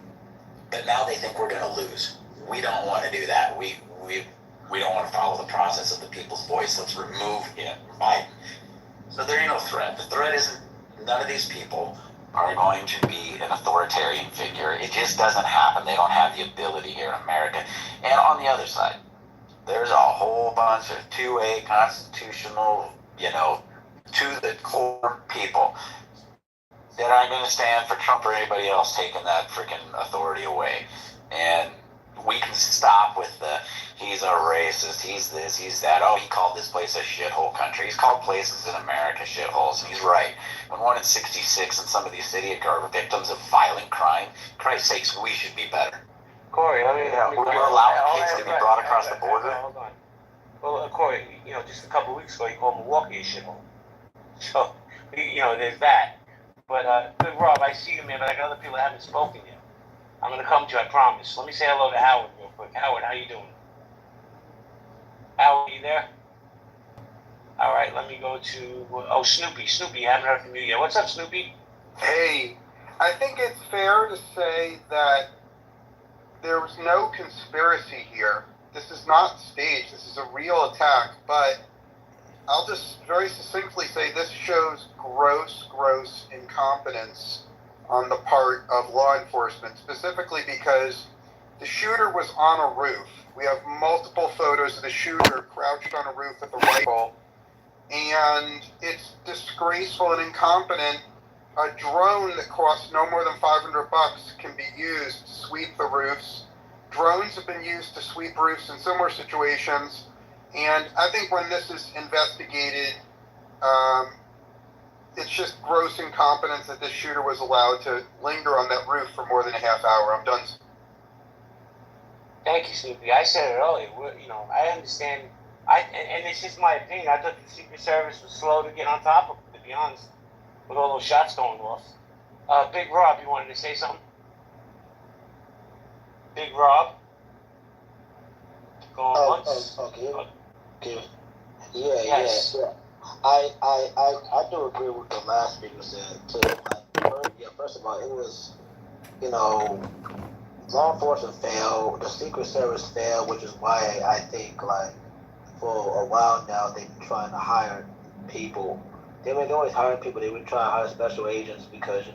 But now they think we're going to lose. We don't want to do that. We don't want to follow the process of the people's voice. Let's remove him, Biden. So there ain't no threat. The threat isn't, none of these people are going to be an authoritarian figure. It just doesn't happen. They don't have the ability here in America. And on the other side, there's a whole bunch of 2A constitutional, to the core people that aren't going to stand for Trump or anybody else taking that freaking authority away. And we can stop with the, he's a racist, he's this, he's that. Oh, he called this place a shithole country. He's called places in America shitholes, and he's right. When 1 in 66 in some of these cities are victims of violent crime, Christ's sakes, we should be better. Corey, We're allowing kids to be brought across the border. Hold on. Well, Corey, just a couple of weeks ago, you called Milwaukee a shithole. So, there's that. But, good Rob, I see you, man, but I got other people that haven't spoken yet. I'm going to come to you, I promise. Let me say hello to Howard real quick. Howard, how you doing? Howard, you there? All right, let me go to, Snoopy. Snoopy, you haven't heard from you yet. What's up, Snoopy? Hey, I think it's fair to say that there was no conspiracy here. This is not staged. This is a real attack, but I'll just very succinctly say this shows gross incompetence on the part of law enforcement, specifically because the shooter was on a roof. We have multiple photos of the shooter crouched on a roof with a rifle, and it's disgraceful and incompetent. A drone that costs no more than $500 can be used to sweep the roofs. Drones have been used to sweep roofs in similar situations, and I think when this is investigated, it's just gross incompetence that this shooter was allowed to linger on that roof for more than a half hour. I'm done. Thank you, Snoopy. I said it earlier. I understand. And it's just my opinion. I thought the Secret Service was slow to get on top of it, to be honest, with all those shots going off. Big Rob, you wanted to say something? Big Rob? Going once? Okay. Yeah. Yes. I do agree with the last speaker said too. First of all, it was, law enforcement failed, the Secret Service failed, which is why I think for a while now they've been trying to hire people. They've been always hiring people. They've been trying to hire special agents because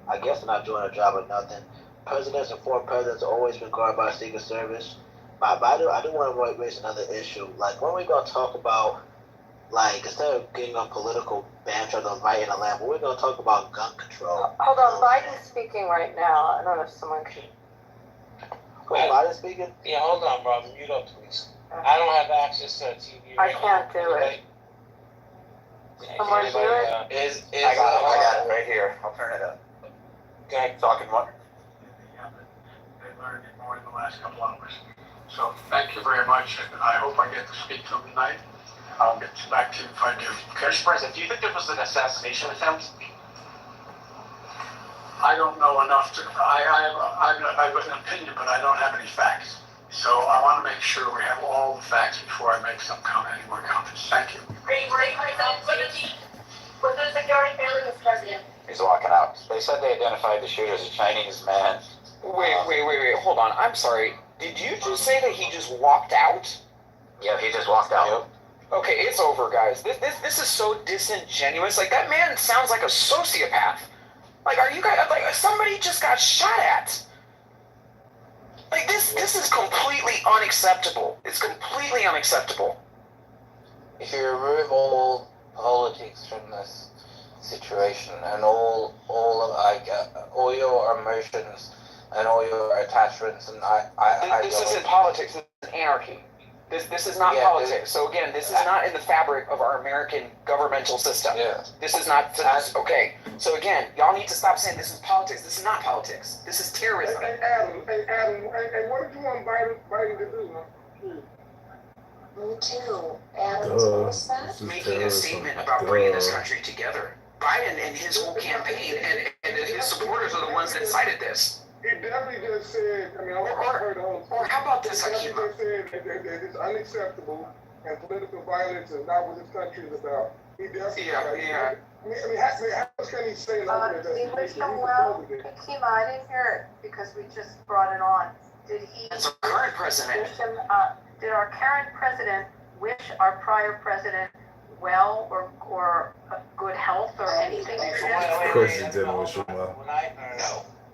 I guess they're not doing their job or nothing. Presidents and former presidents have always been guarded by the Secret Service. But I do want to raise another issue. When are we going to talk about, instead of getting on political banter on the right and the left, we're going to talk about gun control? Hold on, Biden's speaking right now. I don't know if someone can. Biden speaking? Yeah, hold on, Rob. Mute up, please. I don't have access to TV. I can't do it. Someone do it? I got it right here. I'll turn it up. Okay. Talking what? They learned it more in the last couple hours. So thank you very much, and I hope I get to speak to them tonight. I'll get back to you if I do. Mr. President, do you think there was an assassination attempt? I don't know enough to. I have an opinion, but I don't have any facts. So I want to make sure we have all the facts before I make any more comments. Thank you. Was the security failing as president? He's walking out. They said they identified the shooter as a Chinese man. Wait, hold on. I'm sorry. Did you just say that he just walked out? Yeah, he just walked out. Okay, it's over, guys. This is so disingenuous. Like, that man sounds like a sociopath. Like, are you guys, like, somebody just got shot at. Like, this is completely unacceptable. It's completely unacceptable. If you remove all politics from this situation and all your emotions and all your attachments, and this isn't politics. This is anarchy. This is not politics. So again, this is not in the fabric of our American governmental system. Yeah. This is not. Okay. So again, y'all need to stop saying this is politics. This is not politics. This is terrorism. Hey, Adam, what did you want Biden to do? Me too. Adam, what was that? Making a statement about bringing this country together. Biden and his whole campaign and his supporters are the ones that cited this. He definitely just said, I mean, I heard the whole Or how about this, He Akima? definitely just said that it's unacceptable and political violence is not what this country is about. He definitely Yeah. I mean, how much can he say like that? He wished him well. Akima, I didn't hear it because we just brought it on. Did he? That's our current president. Wish him, did our current president wish our prior president well or good health or anything? Of course he didn't wish him well. What I heard,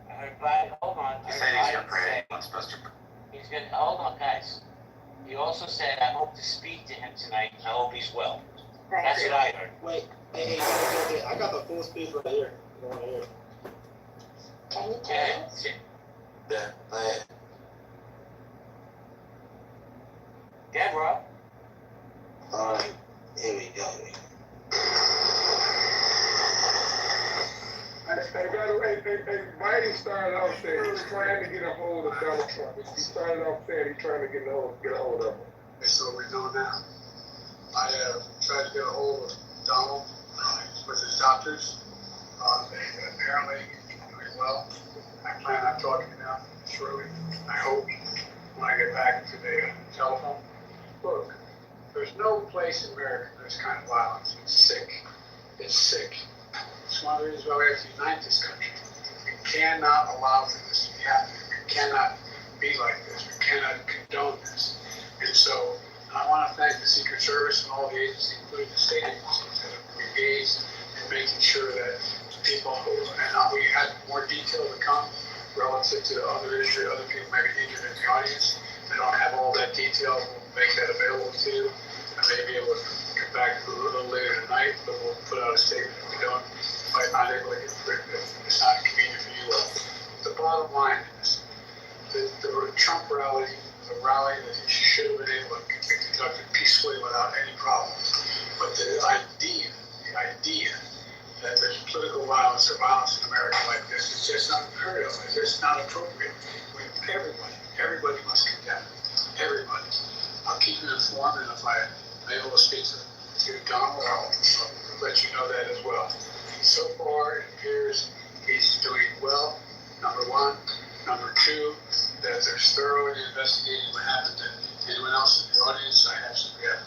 I heard Biden, hold on. He said he's gonna pray. He's gonna, hold on, guys. He also said, I hope to speak to him tonight, and I hope he's well. That's what I heard. Wait, hey, I got the full speech right here. You want to hear it? Can you tell us? Yeah. Deborah. Alright, here we go. Biden started off saying he's trying to get a hold of Donald Trump. He started off saying he's trying to get a hold of him. And so what we're doing now, I have tried to get a hold of Donald with his doctors. Apparently he's doing well. I plan on talking to him shortly. I hope when I get back to the telephone. Look, there's no place in America for this kind of violence. It's sick. It's sick. It's one of the reasons why we have to unite this country. We cannot allow for this to be happening. We cannot be like this. We cannot condone this. And so I want to thank the Secret Service and all the agencies, including the state agencies, that have engaged in making sure that people who, and we had more detail to come relative to the other issue, other people maybe injured in the audience. I don't have all that detail. We'll make that available to you. I may be able to come back a little later tonight, but we'll put out a statement if we don't. If I'm not able to get if it's not convenient for you all. The bottom line is the Trump rally was a rally that he should have been able to conduct peacefully without any problems. But the idea that there's political violence or violence in America like this is just not unheard of. It's just not appropriate. Everybody must condemn it. Everybody. I'll keep you informed, and if I'm able to speak to Donald, I'll let you know that as well. So far, it appears he's doing well, number one. Number two, that they're thoroughly investigating what happened to anyone else in the audience. We have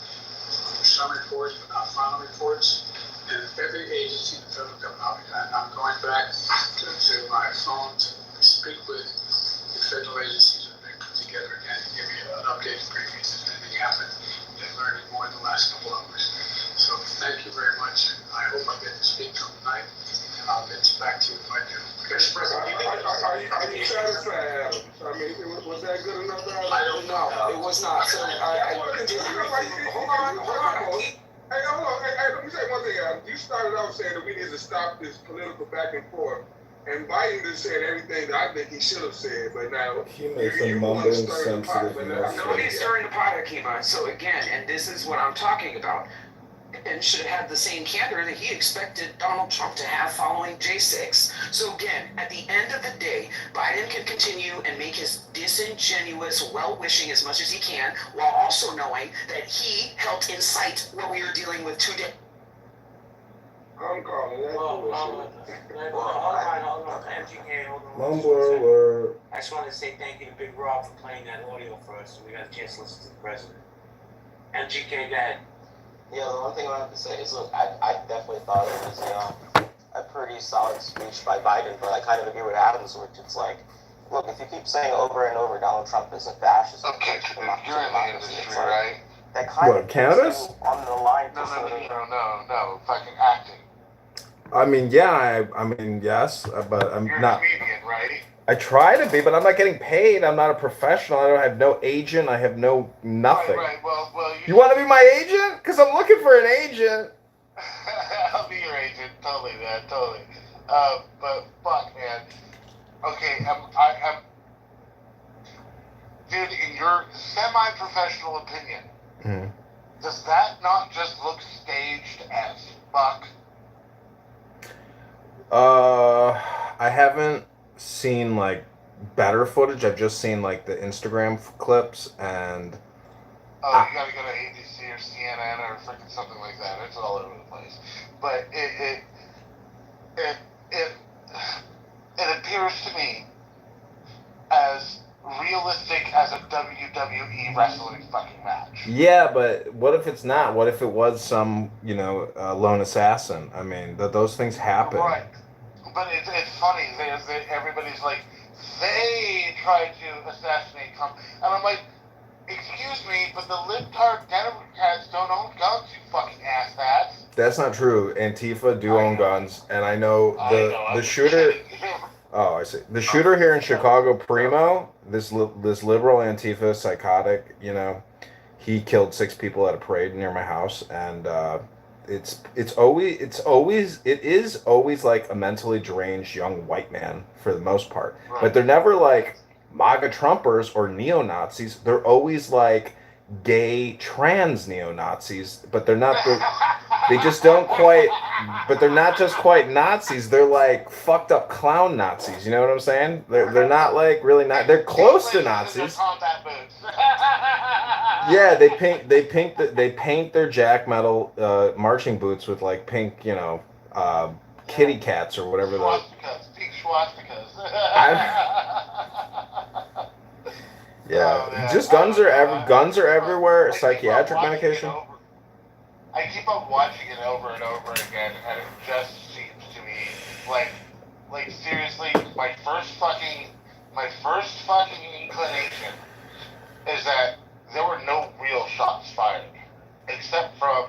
some reports, but not final reports. And every agency in the federal government, and I'm going back to my phone to speak with the federal agencies that they put together again and give me an updated briefing if anything happened and learning more in the last couple of hours. So thank you very much. I hope I get to speak to them tonight, and I'll get back to you if I do. Mr. President, Are you satisfied, Adam? I mean, was that good enough, Adam? I don't know. It was not. So hold on. Hey, hold on. Hey, let me say one thing, Adam. You started out saying that we need to stop this political back and forth. And Biden just said everything that I think he should have said, but now He makes a mumbling sensitive Nobody's stirring the pot, Akima. So again, and this is what I'm talking about, and should have had the same candor that he expected Donald Trump to have following J6. So again, at the end of the day, Biden can continue and make his disingenuous well-wishing as much as he can, while also knowing that he helped incite what we are dealing with today. I'm calling that. Hold on. MGK, hold on. Mumble. I just want to say thank you to Big Rob for playing that audio for us, so we got a chance to listen to the president. MGK, go ahead. Yeah, the one thing I have to say is, look, I definitely thought it was, a pretty solid speech by Biden, but I kind of agree with Adams, which it's like, look, if you keep saying over and over Donald Trump is a fascist, Okay, you're in the industry, right? that kind What, of cannabis? puts you on the line to No, sort of. no. Fucking acting. I mean, yeah, I mean, yes, but I'm You're a not. comedian, right? I try to be, but I'm not getting paid. I'm not a professional. I have no agent. I have no nothing. Right. Well, You want to be my agent? Because I'm looking for an agent. I'll be your agent. Totally, man. Totally. But fuck, man. Okay, dude, in your semi-professional opinion, Mhm. does that not just look staged as fuck? I haven't seen like better footage. I've just seen like the Instagram clips and. Oh, you gotta go to ABC or CNN or freaking something like that. It's all over the place. But it appears to me as realistic as a WWE wrestling fucking match. Yeah, but what if it's not? What if it was some, lone assassin? I mean, those things happen. Right. But it's funny. Everybody's like, they tried to assassinate Trump. And I'm like, excuse me, but the libtard Democrats don't own guns, you fucking asshats. That's not true. Antifa do own guns, and I know the shooter. Oh, I see. The shooter here in Chicago, Primo, this liberal Antifa psychotic, he killed 6 people at a parade near my house, and it is always like a mentally deranged young white man for the most part, but they're never like MAGA Trumpers or neo-Nazis. They're always like gay trans neo-Nazis, but they're not. They just don't quite. But they're not just quite Nazis. They're like fucked up clown Nazis. You know what I'm saying? They're not like really not. They're close to Nazis. Yeah, they paint their jack metal marching boots with like pink, kitty cats or whatever. Pink swastikas. Yeah, just guns are everywhere. Psychiatric medication. I keep on watching it over and over again, and it just seems to me like seriously, my first fucking inclination is that there were no real shots fired, except from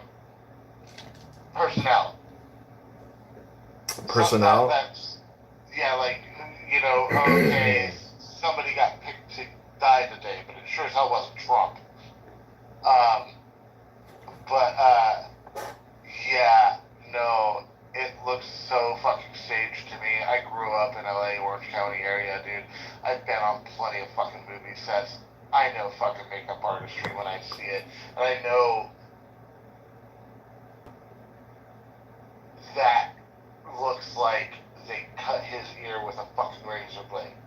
personnel. Personnel? Okay, somebody got picked to die today, but it sure as hell wasn't Trump. It looks so fucking staged to me. I grew up in LA, Orange County area, dude. I've been on plenty of fucking movie sets. I know fucking makeup artistry when I see it. And I know that looks like they cut his ear with a fucking razor blade.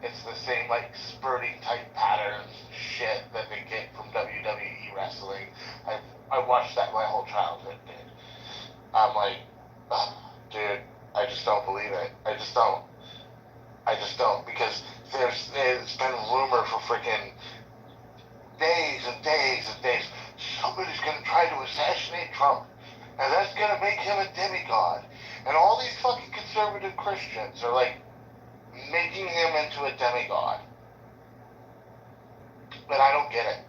It's the same, like, spurting type patterns shit that they get from WWE wrestling. I watched that my whole childhood, dude. I'm like, dude, I just don't believe it. I just don't. Because it's been rumor for freaking days and days and days. Somebody's gonna try to assassinate Trump, and that's gonna make him a demigod. And all these fucking conservative Christians are like making him into a demigod. But I don't get it.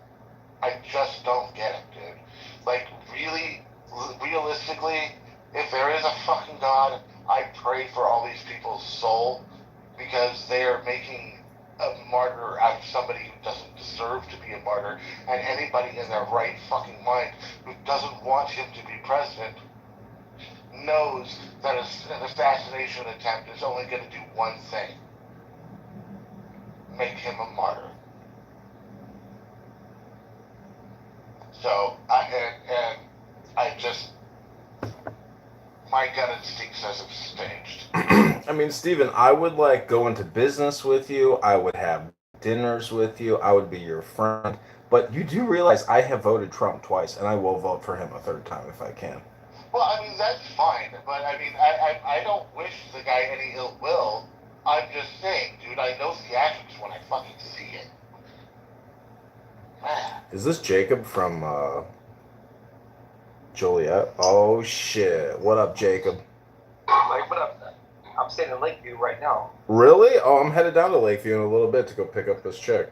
I just don't get it, dude. Like, really, realistically, if there is a fucking God, I pray for all these people's soul, because they are making a martyr out of somebody who doesn't deserve to be a martyr, and anybody in their right fucking mind who doesn't want him to be president knows that an assassination attempt is only going to do one thing: make him a martyr. So, my gut instinct says it's staged. I mean, Steven, I would like go into business with you. I would have dinners with you. I would be your friend. But you do realize I have voted Trump twice, and I will vote for him a third time if I can. Well, I mean, that's fine. But, I mean, I don't wish the guy any ill will. I'm just saying, dude, I know theatrics when I fucking see it. Is this Jacob from Joliet? Oh, shit. What up, Jacob? Like, what up? I'm staying in Lakeview right now. Really? Oh, I'm headed down to Lakeview in a little bit to go pick up this chick.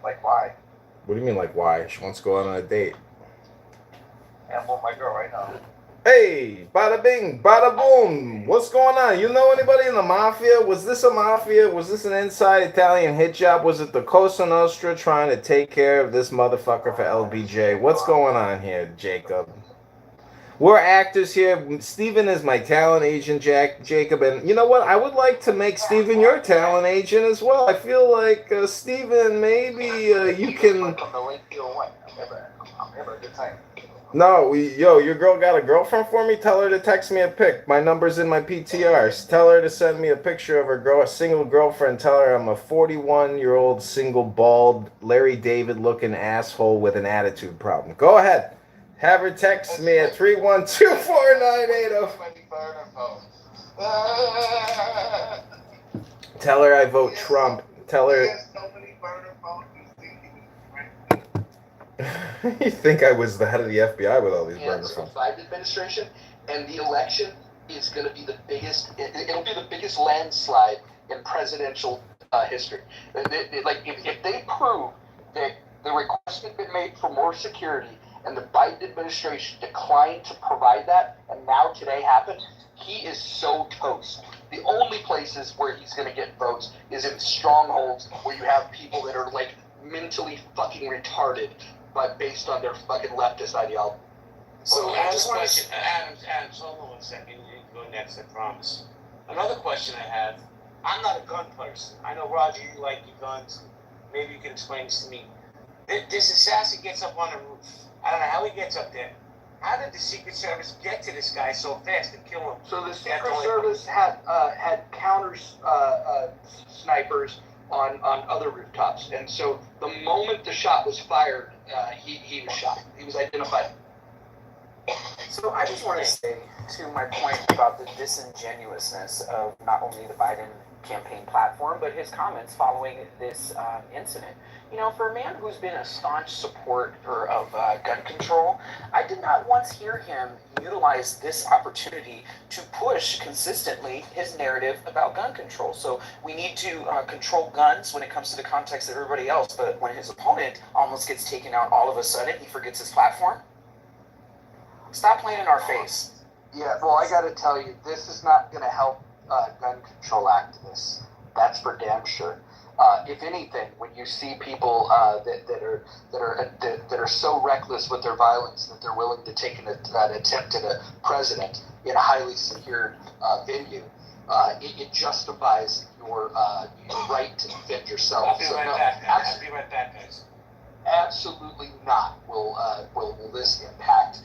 Like, why? What do you mean, like, why? She wants to go out on a date. And I'm with my girl right now. Hey, bada bing, bada boom. What's going on? You know anybody in the mafia? Was this a mafia? Was this an inside Italian hit job? Was it the Cosa Nostra trying to take care of this motherfucker for LBJ? What's going on here, Jacob? We're actors here. Steven is my talent agent, Jacob. And you know what? I would like to make Steven your talent agent as well. I feel like, Steven, maybe you can... I'm having a good time. No, your girl got a girlfriend for me? Tell her to text me a pic. My number's in my PTRs. Tell her to send me a picture of her a single girlfriend. Tell her I'm a 41-year-old single, bald, Larry David looking asshole with an attitude problem. Go ahead. Have her text me at 312-498-0. Tell her I vote Trump. Tell her... You think I was the head of the FBI with all these burner phones? Biden administration, and the election is going to be the biggest. It'll be the biggest landslide in presidential history. If they prove that the request had been made for more security, and the Biden administration declined to provide that, and now today happened, he is so toast. The only places where he's going to get votes is in strongholds where you have people that are like mentally fucking retarded, but based on their fucking leftist ideology. So I just want to Adams, hold on 1 second. You can go next, I promise. Another question I have. I'm not a gun person. I know, Roger, you like your guns. Maybe you can explain this to me. This assassin gets up on the roof. I don't know how he gets up there. How did the Secret Service get to this guy so fast and kill him? So the Secret Service had counter snipers on other rooftops, and so the moment the shot was fired, he was shot. He was identified. So I just want to say, to my point about the disingenuousness of not only the Biden campaign platform, but his comments following this incident. You know, for a man who's been a staunch supporter of gun control, I did not once hear him utilize this opportunity to push consistently his narrative about gun control. So we need to control guns when it comes to the context of everybody else, but when his opponent almost gets taken out all of a sudden, he forgets his platform. Stop playing in our face. Yeah, well, I got to tell you, this is not going to help gun control activists. That's for damn sure. If anything, when you see people that are so reckless with their violence that they're willing to take an attempt at a president in a highly secured venue, it justifies your right to defend yourself. I'll be right back. I'll be right back, guys. Absolutely not. Will this impact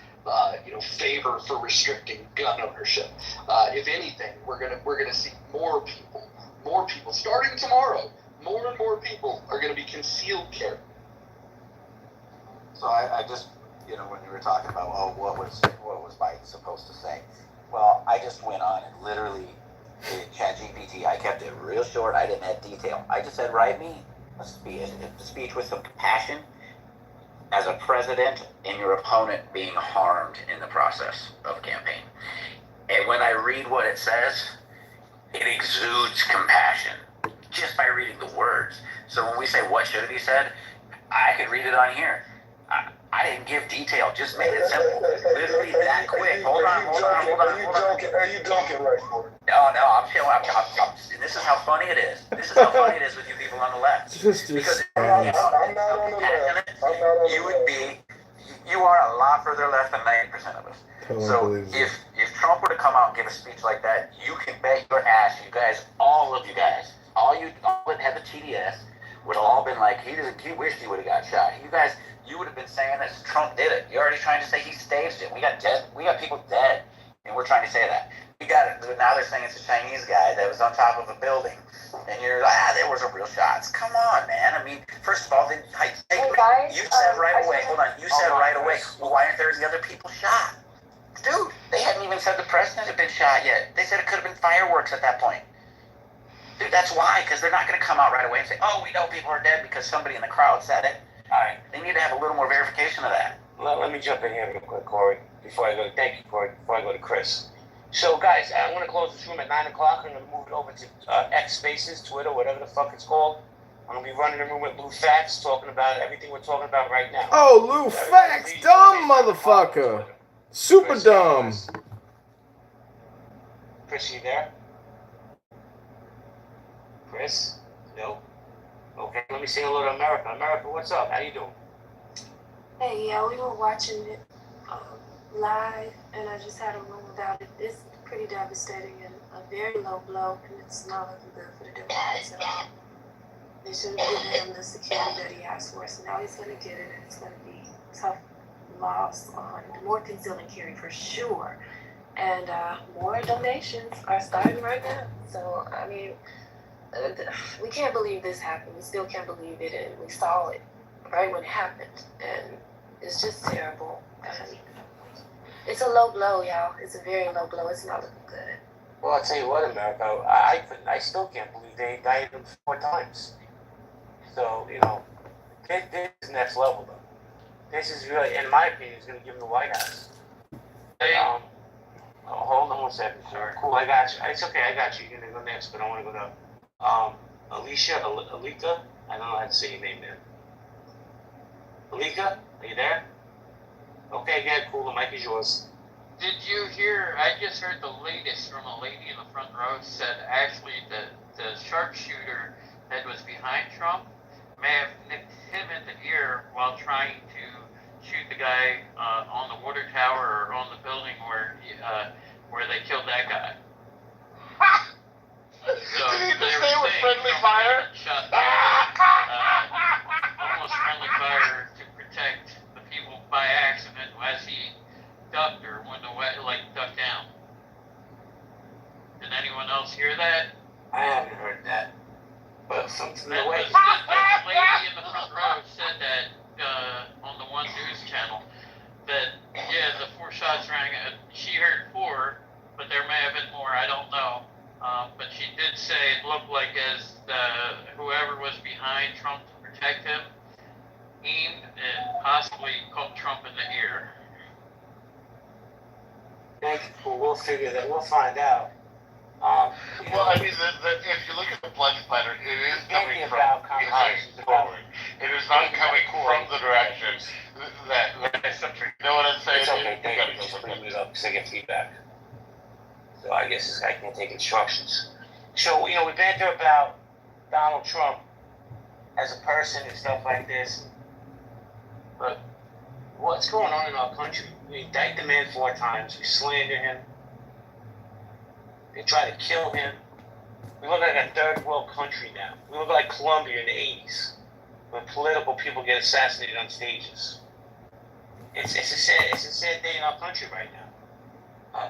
favor for restricting gun ownership? If anything, we're gonna see more people starting tomorrow. More and more people are going to be concealed carry. So I just, when you were talking about, what was Biden supposed to say? Well, I just went on and literally did ChatGPT. I kept it real short. I didn't add detail. I just said, write me a speech with some compassion as a president and your opponent being harmed in the process of a campaign. And when I read what it says, it exudes compassion just by reading the words. So when we say what should have he said, I could read it on here. I didn't give detail, just made it simple. Literally that quick. Hold on. Are you joking right now? No, I'm chilling. And this is how funny it is. This is how funny it is with you people on the left. Because I'm not on the left. You are a lot further left than 90% of us. So if Trump were to come out and give a speech like that, you can bet your ass, you guys, all that had the TDS, would have all been like, he wished he would have got shot. You would have been saying that Trump did it. You're already trying to say he staged it. We got people dead, and we're trying to say that. Now they're saying it's a Chinese guy that was on top of a building, and you're like, there was a real shots. Come on, man. I mean, first of all, you said right away, well, why aren't there the other people shot? Dude, they hadn't even said the president had been shot yet. They said it could have been fireworks at that point. Dude, that's why, because they're not going to come out right away and say, we know people are dead because somebody in the crowd said it. All right, they need to have a little more verification of that. Let me jump in here real quick, Corey, before I go to Chris. So, guys, I'm going to close this room at 9 o'clock. I'm going to move it over to X Spaces, Twitter, whatever the fuck it's called. I'm gonna be running the room with Lou Fax, talking about everything we're talking about right now. Oh, Lou Fax, dumb motherfucker. Super dumb. Chris, you there? Chris? No? Okay, let me say hello to America. America, what's up? How you doing? Hey, yeah, we were watching it live, and I just had a room about it. It's pretty devastating and a very low blow, and it's not looking good for the Democrats at all. They should have given him the security that he asked for, so now he's going to get it, and it's going to be tough loss on more concealed and carry for sure. And more donations are starting right now. So, I mean, we can't believe this happened. We still can't believe it, and we saw it right when it happened. And it's just terrible. And it's a low blow, y'all. It's a very low blow. It's not looking good. Well, I'll tell you what, America, I still can't believe they indicted him 4 times. So, you know, this is next level, though. This is really, in my opinion, is going to give him the White House. Hold on one second, sir. Cool, I got you. It's okay, I got you. You're going to go next, but I want to go to Alika. I don't know how to say your name, man. Alika, are you there? Okay, yeah, cool. The mic is yours. Did you hear? I just heard the latest from a lady in the front row said actually the sharpshooter that was behind Trump may have nicked him in the ear while trying to shoot the guy on the water tower or on the building where they killed that guy. So did he just say it was friendly fire? Shot almost friendly fire to protect the people by accident as he ducked or went away, like ducked down. Did anyone else hear that? I haven't heard that. But something the way. The lady in the front row said that on the One News channel that the 4 shots rang. She heard 4, but there may have been more. I don't know. But she did say it looked like as whoever was behind Trump to protect him aimed and possibly caught Trump in the ear. Thank you. Cool. We'll figure that. We'll find out. Well, I mean, if you look at the blood splatter, it is coming from behind forward. It is not coming from the direction that. You know what I'm saying? It's okay. Thank you. Just bring it up because I get feedback. So I guess this guy can't take instructions. So, you know, we banter about Donald Trump as a person and stuff like this. But what's going on in our country? We indict the man 4 times. We slander him. They try to kill him. We look like a third world country now. We look like Colombia in the 80s, when political people get assassinated on stages. It's a sad day in our country right now.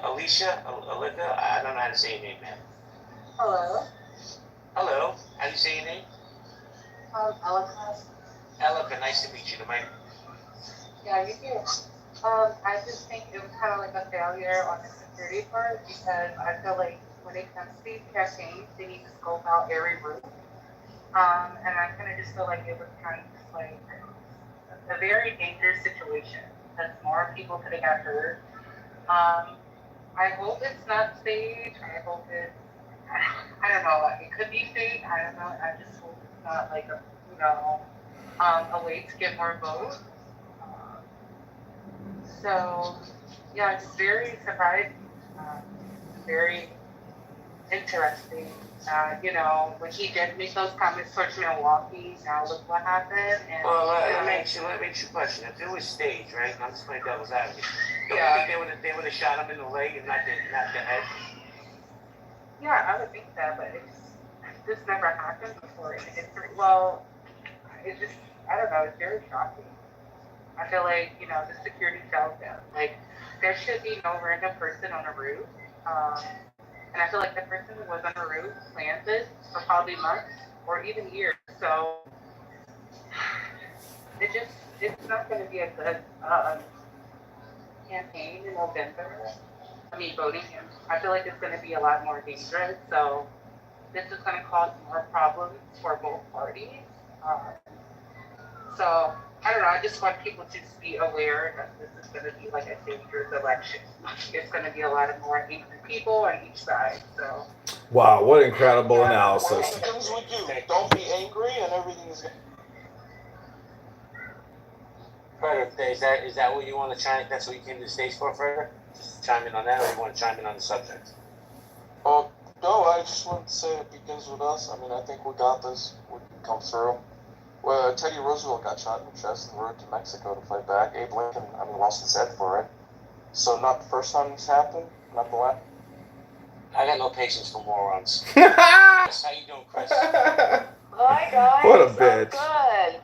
Alicia, Alika, I don't know how to say your name, man. Hello. Hello. How do you say your name? Alika. Alika, nice to meet you, man. Yeah, you too. I just think it was kind of like a failure on the security part because I feel like when it comes to these campaigns, they need to scope out every route. And I kind of just feel like it was kind of just like a very dangerous situation because more people could have got hurt. I hope it's not staged. I hope it's, I don't know, it could be fake. I don't know. I just hope it's not like a way to get more votes. So, yeah, it's very surprising, very interesting. You know, when he did make those comments towards Milwaukee, now look what happened. And well, let me ask you a question. If it was staged, right, and I'm just playing devil's advocate, don't you think they would have shot him in the leg and not the head? Yeah, I would think that, but this never happened before. It's just, I don't know, it's very shocking. I feel like, you know, the security failed them. Like, there should be no random person on a route. And I feel like the person who was on the route planned this for probably months or even years. So, it's not going to be a good campaign in November. I mean, voting him. I feel like it's going to be a lot more dangerous. So, this is going to cause more problems for both parties. So I don't know. I just want people to just be aware that this is going to be like a dangerous election. It's going to be a lot of more angry people on each side. So. Wow, what incredible analysis. What begins with you. Don't be angry, and everything is good. Frederick, is that what you want to chime? That's what you came to the stage for, Frederick? Just chime in on that, or you want to chime in on the subject? No, I just wanted to say it begins with us. I mean, I think we got this. We can come through. Well, Teddy Roosevelt got shot in the chest and rode to Mexico to fight back. Abe Lincoln, lost his head for it. So not the first time this happened, not the last. I got no patience for morons. How you doing, Chris? Hi, guys. What a bitch. Good.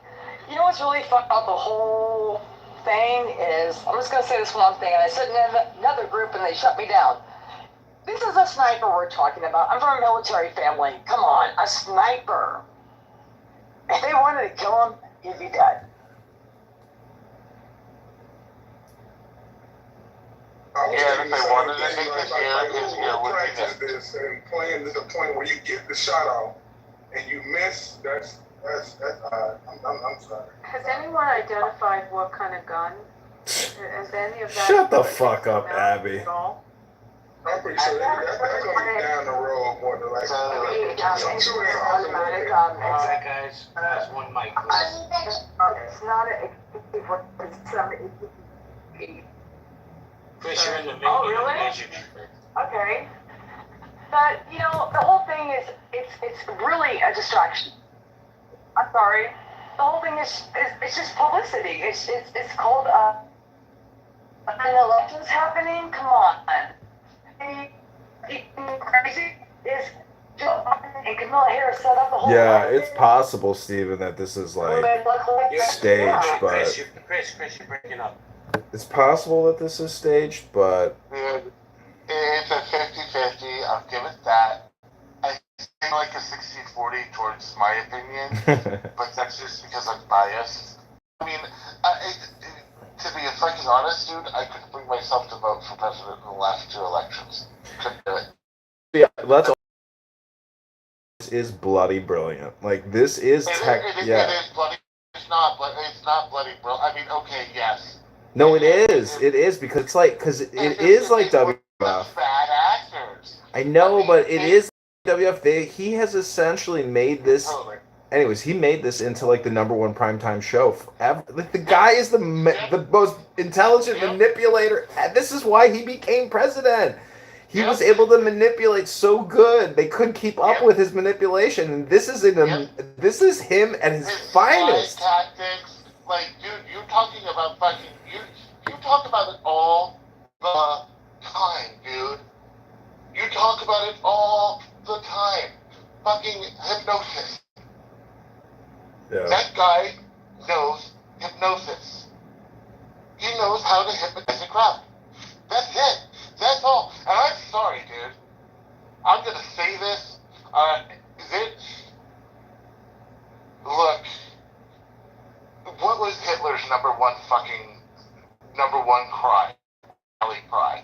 You know what's really fun about the whole thing is, I'm just going to say this one thing, and I said in another group and they shut me down. This is a sniper we're talking about. I'm from a military family. Come on, a sniper. If they wanted to kill him, he'd be dead. Yeah, if they wanted to take his ear we'll would be practice dead. this and playing to the point where you get the shot off and you miss. That's I'm sorry. Has anyone identified what kind of gun? Has any of that? Shut the fuck up, Abby. At all? I'm pretty sure that's gonna be down the road more than likely. I'm sure they're Automatic, All right, guys. That's one mic, please. it's not a, it's Chris, you're in the Oh, really? Okay. But, you know, the whole thing is, it's really a distraction. I'm sorry. The whole thing is it's just publicity. It's called, an election's happening? Come on. Crazy is Joe Biden and Kamala Harris set up the whole Yeah, thing. it's possible, Steven, that this is like staged, but Chris, you're breaking up. it's possible that this is staged, but Dude, it's a 50-50. I'll give it that. I think like a 60-40 towards my opinion, but that's just because I'm biased. I mean, to be fucking honest, dude, I couldn't bring myself to vote for president in the last 2 elections. Couldn't do it. yeah, that's this is bloody brilliant. Like this is tech. It Yeah. is bloody. It's not bloody, bro. I mean, okay, yes. No, it is. It is because it is like WF. Bad actors. I know, but it is WF. He has essentially made this. Anyways, he made this into like the #1 primetime show. Like, the guy is the most intelligent manipulator. This is why he became president. He was able to manipulate so good they couldn't keep up with his manipulation. And this is this is him at his finest. Tactics, like, dude, you're talking about fucking you talk about it all the time, dude. You talk about it all the time. Fucking hypnosis. Yeah. That guy knows hypnosis. He knows how to hypnotize a crowd. That's it. That's all. And I'm sorry, dude. I'm gonna say this. Look, what was Hitler's number one cry? Rally cry.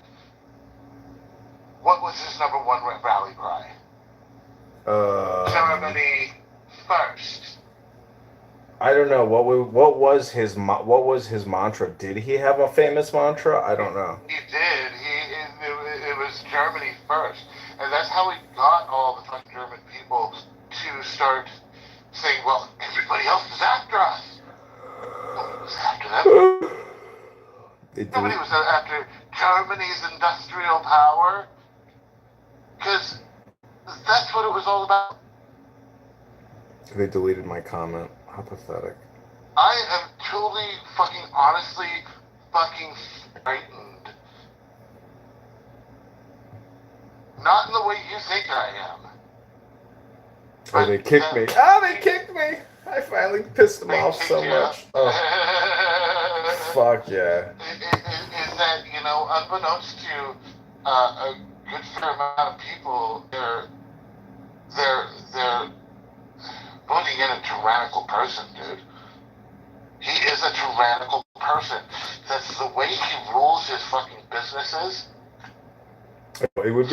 What was his number one rally cry? Germany first. I don't know what was his mantra. Did he have a famous mantra? I don't know. He did. It was Germany first, and that's how he got all the fucking German people to start saying, "Well, everybody else is after us." Nobody was after them. Nobody was after Germany's industrial power, because that's what it was all about. They deleted my comment. How pathetic. I am truly, fucking, honestly, fucking frightened. Not in the way you think I am. Oh, they kicked me. Oh, they kicked me. I finally pissed them off so much. Oh. Fuck yeah. Is that, you know, unbeknownst to a good fair amount of people, they're voting in a tyrannical person, dude. He is a tyrannical person. That's the way he rules his fucking businesses. It would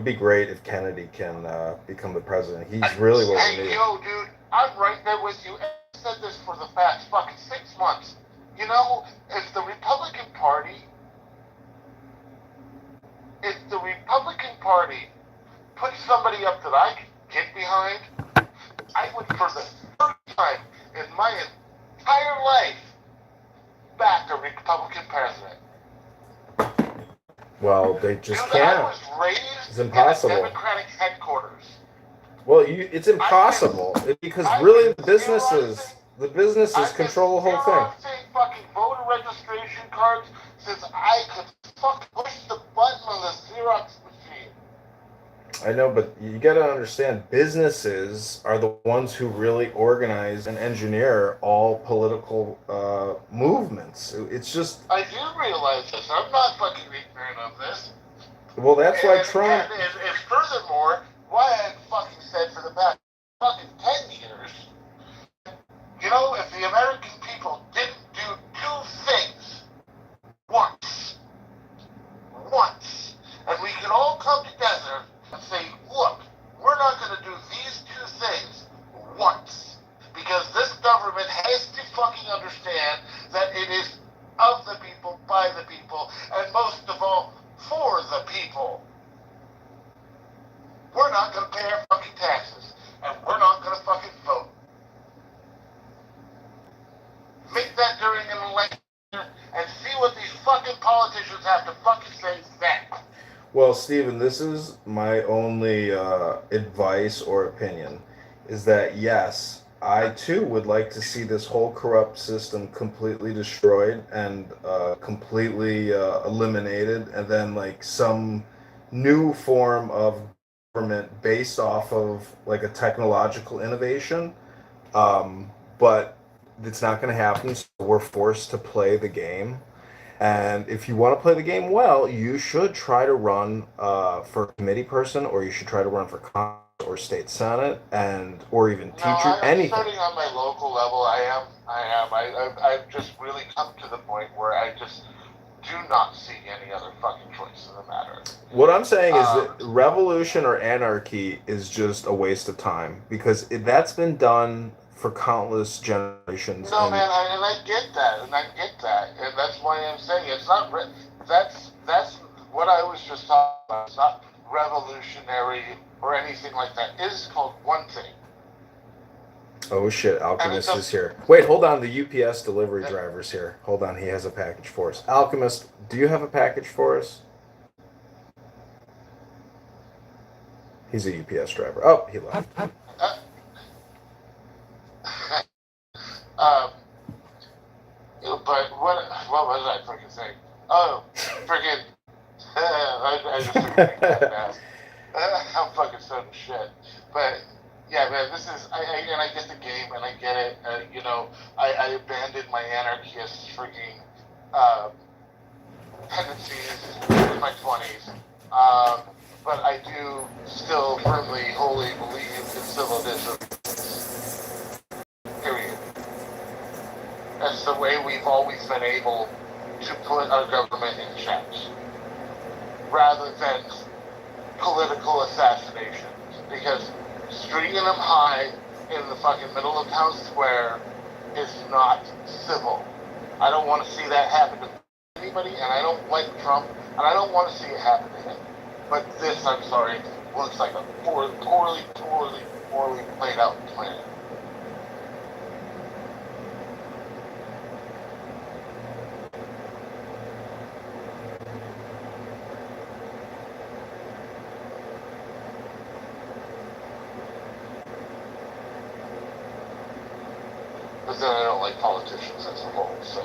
be great if Kennedy can become the president. He's really what we need. Hey, yo, dude, I'm right there with you. said this for the past fucking 6 months. You know, if the Republican Party puts somebody up that I could get behind, I would, for the first time in my entire life, back a Republican president. Well, they just Dude, I can't. was raised It's impossible. in a Democratic headquarters. Well, it's impossible because really the businesses control the whole thing. Xeroxing fucking voter registration cards since I could fucking push the button on the Xerox machine. I know, but you got to understand, businesses are the ones who really organize and engineer all political movements. It's just. I do realize this. I'm not fucking ignorant of this. Well, that's why Trump. And furthermore, why I fucking said for the past fucking 10 years, you know, if the American people didn't do two things once, and we could all come together and say, look, we're not going to do these two things once, because this government has to fucking understand that it is of the people, by the people, and most of all, for the people. We're not going to pay our fucking taxes, and we're not going to fucking vote. Make that during an election, and see what these fucking politicians have to fucking say then. Well, Stephen, this is my only advice or opinion, is that yes, I too would like to see this whole corrupt system completely destroyed and completely eliminated, and then like some new form of government based off of like a technological innovation. But it's not going to happen, so we're forced to play the game. And if you want to play the game well, you should try to run for committee person, or you should try to run for Congress or state senate, and or even teacher, anything. Starting on my local level, I am. I've just really come to the point where I just do not see any other fucking choice in the matter. What I'm saying is that revolution or anarchy is just a waste of time, because that's been done for countless generations. No, man, and I get that, and that's why I'm saying it's not. That's what I was just talking about. It's not revolutionary or anything like that. It is called one thing. Oh shit, Alchemist is here. Wait, hold on, the UPS delivery driver's here. Hold on, he has a package for us. Alchemist, do you have a package for us? He's a UPS driver. Oh, he left. But what was I freaking saying? Oh, freaking, I just freaking that now. I'm fucking so shit. But, yeah, man, this is, and I get the game, and I get it. You know, I abandoned my anarchist freaking tendencies in my 20s. But I do still firmly, wholly believe in civil disobedience. Period. That's the way we've always been able to put our government in check, rather than political assassinations. Because stringing them high in the fucking middle of town square is not civil. I don't want to see that happen to anybody, and I don't like Trump, and I don't want to see it happen to him. But this, I'm sorry, looks like a poorly played out plan. But then I don't like politicians as a whole, so.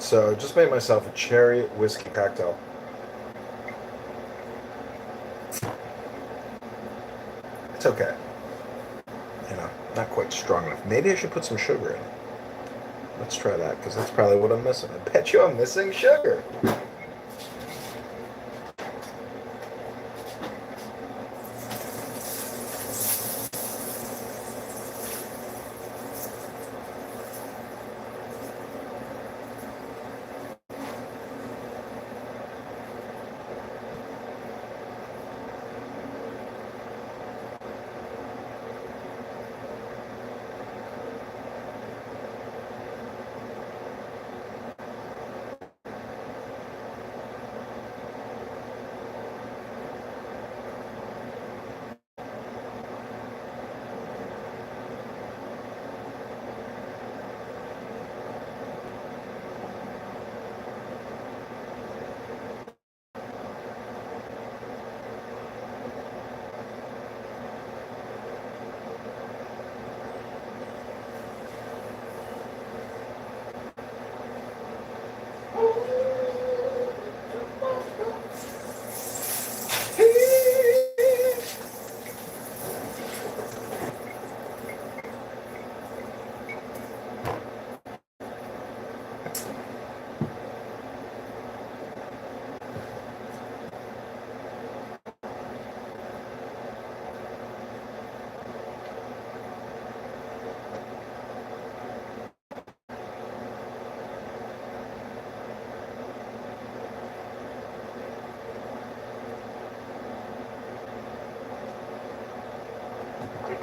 So just made myself a cherry whiskey cocktail. It's okay. You know, not quite strong enough. Maybe I should put some sugar in it. Let's try that, because that's probably what I'm missing. I bet you I'm missing sugar.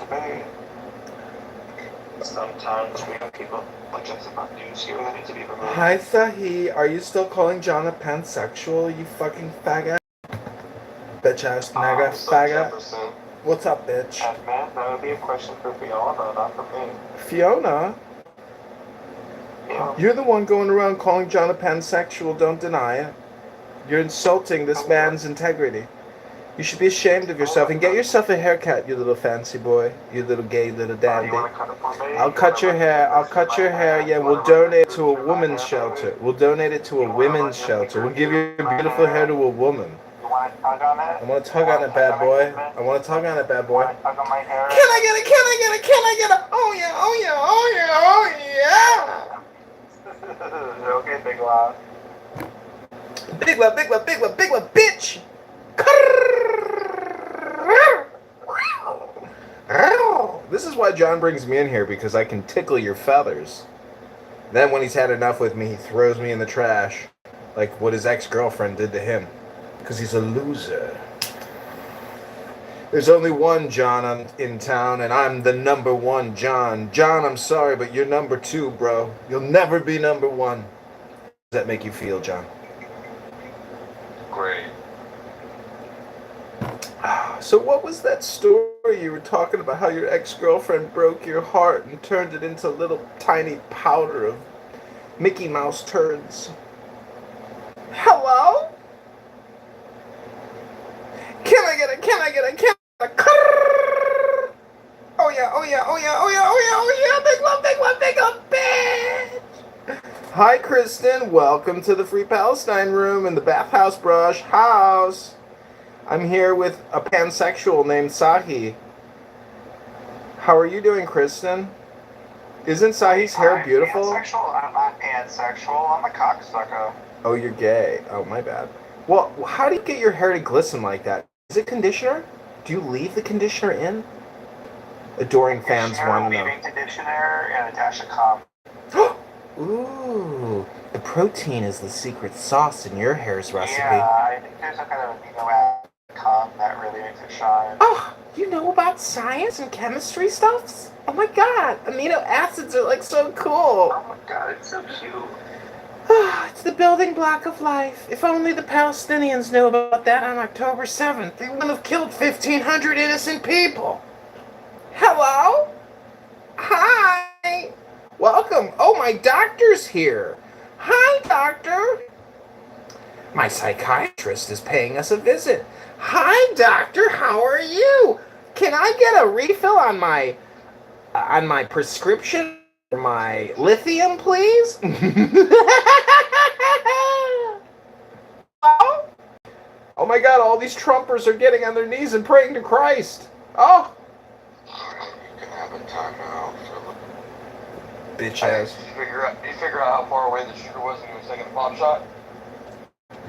Today, sometimes we have people like us about news here that need to be removed. Hi, Sahi. Are you still calling John a pansexual, you fucking faggot? Bitch ass nigga faggot. Jefferson. What's up, bitch? And man, that would be a question for Fiona, not for me. Fiona? Yeah. You're the one going around calling John a pansexual, don't deny it. You're insulting this man's integrity. You should be ashamed of yourself and get yourself a haircut, you little fancy boy. You little gay little dandy. I'll cut your hair. I'll cut your hair. Yeah, we'll donate it to a women's shelter. We'll donate it to a women's shelter. We'll give your beautiful hair to a woman. You want to tug on it? I want to tug on it, bad boy. I want to tug on it, bad boy. Tug on my hair? Can I get it? Can I get it? Can I get it? Oh yeah, oh yeah, oh yeah, oh yeah. Okay, Big Love. Big love, big love, big love, big love, bitch. This is why John brings me in here, because I can tickle your feathers. Then when he's had enough with me, he throws me in the trash, like what his ex-girlfriend did to him, because he's a loser. There's only one John in town, and I'm the number one John. John, I'm sorry, but you're number two, bro. You'll never be number one. How does that make you feel, John? Great. So what was that story you were talking about, how your ex-girlfriend broke your heart and turned it into little tiny powder of Mickey Mouse turds? Hello? Can I get it? Can I get it? Can I get it? Oh yeah, oh yeah, oh yeah, oh yeah, oh yeah, oh yeah, big love, big love, big love, bitch! Hi, Kristen. Welcome to the Free Palestine room in the Bathhouse Brush house. I'm here with a pansexual named Sahi. How are you doing, Kristen? Isn't Sahi's hair beautiful? Pansexual? I'm not pansexual. I'm a cocksucker. Oh, you're gay. Oh, my bad. Well, how do you get your hair to glisten like that? Is it conditioner? Do you leave the conditioner in? Adoring fans want to know. Leaving conditioner and a dash of calm. Ooh, the protein is the secret sauce in your hair's recipe. Yeah, I think there's a kind of amino acid calm that really makes it shine. Oh, you know about science and chemistry stuffs? Oh my god, amino acids are like so cool. Oh my god, it's so cute. It's the building block of life. If only the Palestinians knew about that on October 7th, they wouldn't have killed 1,500 innocent people. Hello? Hi. Welcome. Oh, my doctor's here. Hi, doctor. My psychiatrist is paying us a visit. Hi, doctor. How are you? Can I get a refill on my prescription for my lithium, please? Oh my God! All these Trumpers are getting on their knees and praying to Christ. Oh, You can have a timeout, Philip. bitch ass. Do you figure out how far away the shooter was when he was taking the pop shot?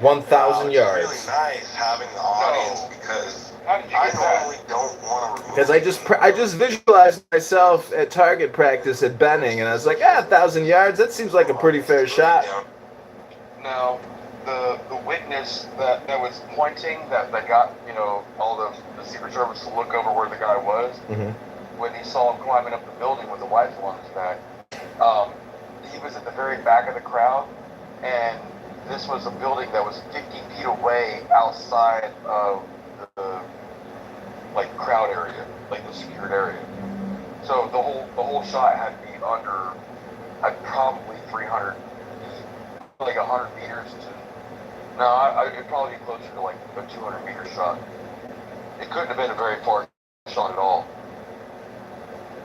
1,000 It's yards. really nice having the audience because How did you I get that? normally don't want to remove. Because I just visualized myself at target practice at Benning, and I was like, 1,000 yards. That seems like a pretty fair shot. Now, the witness that was pointing that got all the Secret Service to look over where the guy was when he saw him climbing up the building with the rifle on his back. He was at the very back of the crowd, and this was a building that was 50 feet away outside of the crowd area, like the secured area. So the whole shot had to be under probably 300 feet, like 100 meters to. No, it'd probably be closer to like a 200 meter shot. It couldn't have been a very far shot at all.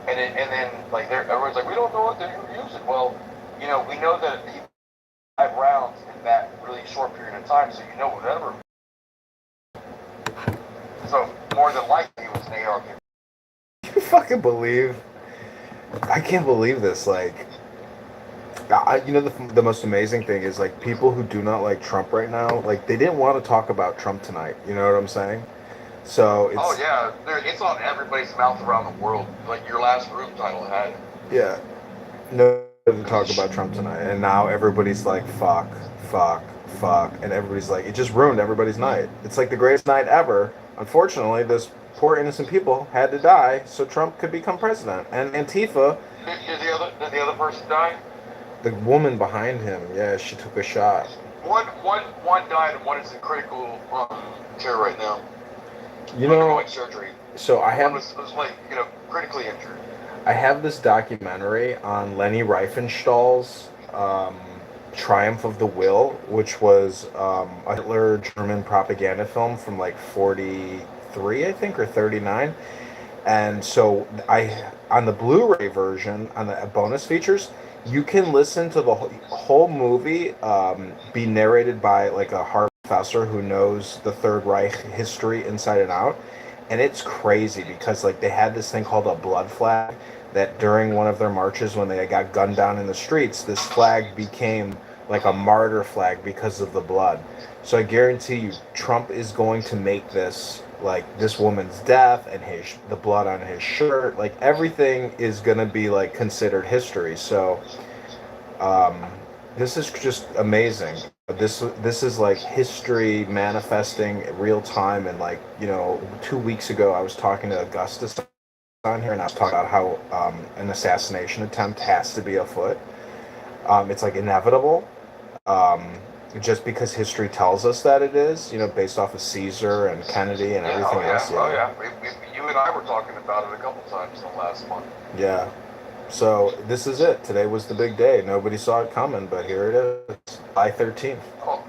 And then everyone's like, we don't know what they're using. Well, we know that he 5 rounds in that really short period of time, so whatever. So more than likely it was an AR. You fucking believe? I can't believe this. The most amazing thing is people who do not like Trump right now, they didn't want to talk about Trump tonight. You know what I'm saying? So it's. Oh yeah, it's on everybody's mouth around the world. Like your last room title had it. Yeah. No to talk about Trump tonight, and now everybody's like, fuck, and everybody's like, it just ruined everybody's night. It's like the greatest night ever. Unfortunately, those poor innocent people had to die so Trump could become president. And Antifa. Did the other person die? The woman behind him, yeah, she took a shot. One died, and one is in critical care right now. Undergoing surgery. So I have. One was critically injured. I have this documentary on Leni Riefenstahl's Triumph of the Will, which was a Hitler German propaganda film from 43, I think, or 39. And so on the Blu-ray version, on the bonus features, you can listen to the whole movie be narrated by a Harvard professor who knows the Third Reich history inside and out. And it's crazy because they had this thing called a blood flag that during one of their marches when they got gunned down in the streets, this flag became a martyr flag because of the blood. So I guarantee you Trump is going to make this this woman's death and the blood on his shirt, everything is going to be considered history. So this is just amazing. This is history manifesting real time. And 2 weeks ago I was talking to Augustus on here, and I was talking about how an assassination attempt has to be afoot. It's inevitable, just because history tells us that it is, based off of Caesar and Kennedy and everything else. Oh yeah, you and I were talking about it a couple times in the last month. Yeah. So this is it. Today was the big day. Nobody saw it coming, but here it is, July 13th. Oh.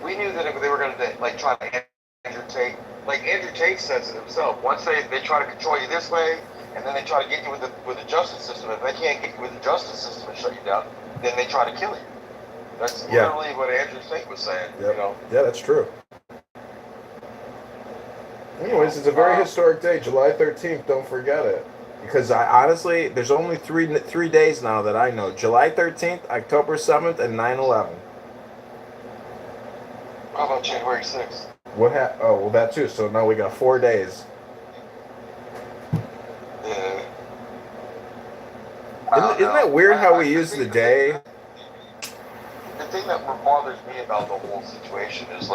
We knew that they were going to try to Andrew Tate. Andrew Tate says it himself. Once they try to control you this way, and then they try to get you with the justice system. If they can't get you with the justice system and shut you down, then they try to kill you. That's literally what Andrew Tate was saying. Yep. Yeah, that's true. Anyways, it's a very historic day, July 13th. Don't forget it. Because honestly, there's only three days now that I know: July 13th, October 7th, and 9/11. How about January 6th? Oh, well, that too. So now we got 4 days. Yeah. Isn't that weird how we use the day? The thing that bothers me about the whole situation is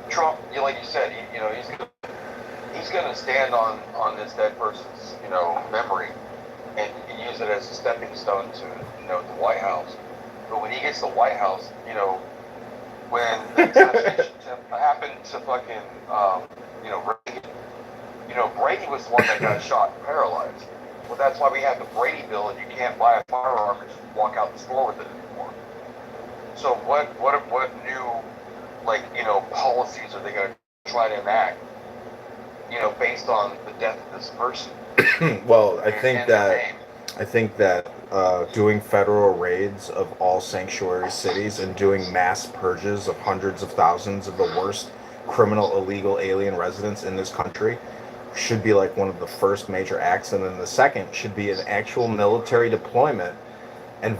Trump, like you said, he's gonna stand on this dead person's memory and use it as a stepping stone to the White House. But when he gets to the White House, when the assassination attempt happened to fucking Reagan, Brady was the one that got shot and paralyzed. Well, that's why we have the Brady bill, and you can't buy a firearm and just walk out the store with it anymore. So what new policies are they going to try to enact? Based on the death of this person. Well, I think that I think that doing federal raids of all sanctuary cities and doing mass purges of hundreds of thousands of the worst criminal illegal alien residents in this country should be like one of the first major acts, and then the second should be an actual military deployment and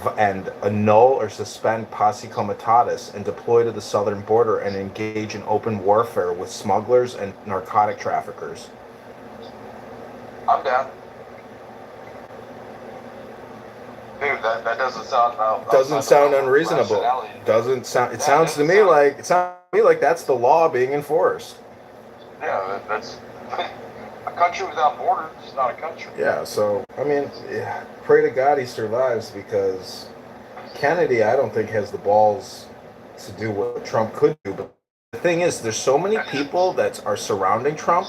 annul or suspend posse comitatus and deploy to the southern border and engage in open warfare with smugglers and narcotic traffickers. I'm down. Dude, that doesn't sound Doesn't sound unreasonable. Doesn't sound. It sounds to me like that's the law being enforced. Yeah, that's a country without borders is not a country. Yeah. So I mean, yeah, pray to God he survives, because Kennedy, I don't think, has the balls to do what Trump could do. But the thing is, there's so many people that are surrounding Trump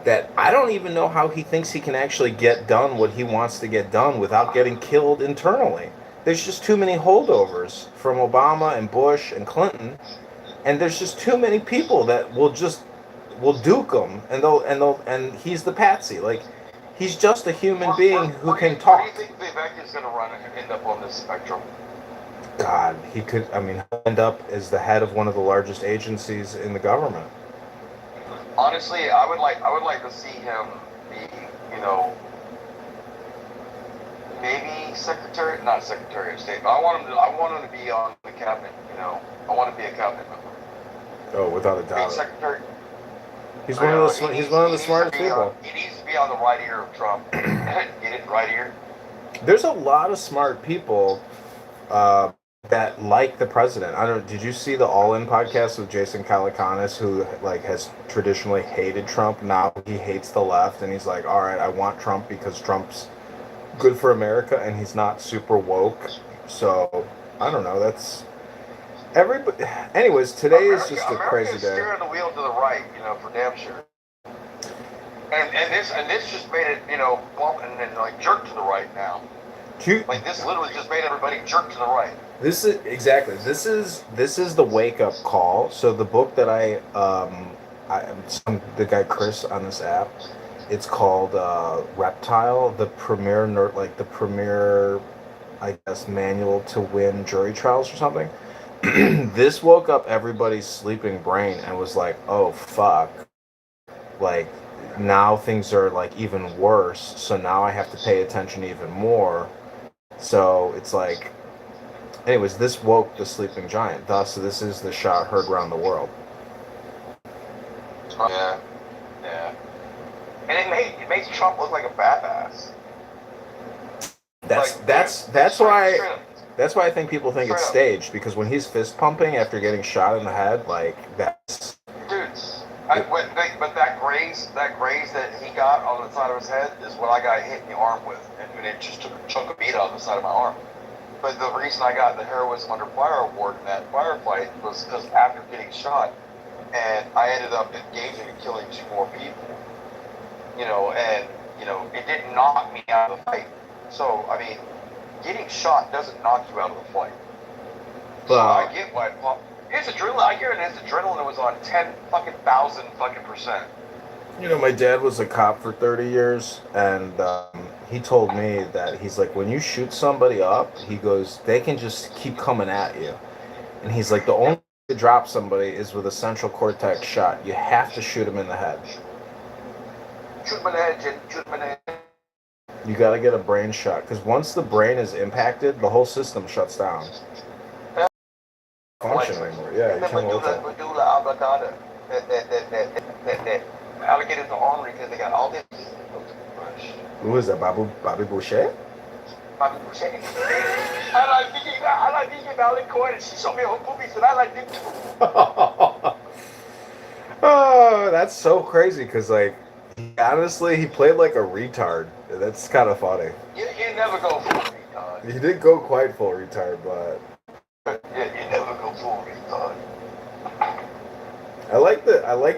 that I don't even know how he thinks he can actually get done what he wants to get done without getting killed internally. There's just too many holdovers from Obama and Bush and Clinton, and there's just too many people that will duke him, and he's the patsy. Like, he's just a human being who can talk. Where do you think Vivek is going to run and end up on this spectrum? God, he could. I mean, end up as the head of one of the largest agencies in the government. Honestly, I would like to see him be, maybe not Secretary of State, but I want him to be on the cabinet. I want to be a cabinet member. Oh, without a doubt. Being Secretary. He's one of the smartest people. He needs to be on the right ear of Trump. Get it, right ear. There's a lot of smart people that like the president. Did you see the All In podcast with Jason Calacanis, who has traditionally hated Trump? Now he hates the left, and he's like, all right, I want Trump because Trump's good for America and he's not super woke. So I don't know. That's everybody. Anyways, today is just a crazy day. Steering the wheel to the right, for damn sure. And this just made it, bump and then jerk to the right now. This literally just made everybody jerk to the right. This is exactly. This is the wake up call. So the book that the guy Chris on this app, it's called Reptile, the premier I guess manual to win jury trials or something. This woke up everybody's sleeping brain and was like, oh fuck, like now things are even worse. So now I have to pay attention even more. So it's like. Anyways, this woke the sleeping giant. Thus, this is the shot heard around the world. Yeah. And it makes Trump look like a badass. That's why I think people think it's staged, because when he's fist pumping after getting shot in the head, that's. Dude, but that graze that he got on the side of his head is what I got hit in the arm with, and it just took a chunk of meat off the side of my arm. But the reason I got the Heroism Under Fire award in that firefight was because after getting shot, and I ended up engaging and killing 2 more people. It didn't knock me out of the fight. So, I mean, getting shot doesn't knock you out of the fight. So I get why it popped. It's adrenaline. I hear his adrenaline was on 10,000%. My dad was a cop for 30 years, and he told me that he's like, when you shoot somebody up, he goes, they can just keep coming at you. And he's like, the only way to drop somebody is with a central cortex shot. You have to shoot him in the head. Shoot him in the head, Jim. Shoot him in the head. You got to get a brain shot, because once the brain is impacted, the whole system shuts down. Function anymore. Yeah, you can't hold that. Alligators are ornery because they got all this. Who is that, Bobby Boucher? Bobby Boucher. I like Vicky Valancourt, and she showed me her boobies, and I like Vicky. Oh, that's so crazy, because, honestly, he played like a retard. That's kind of funny. You never go full retard. He did go quite full retard, but... Yeah, you never go full retard. I like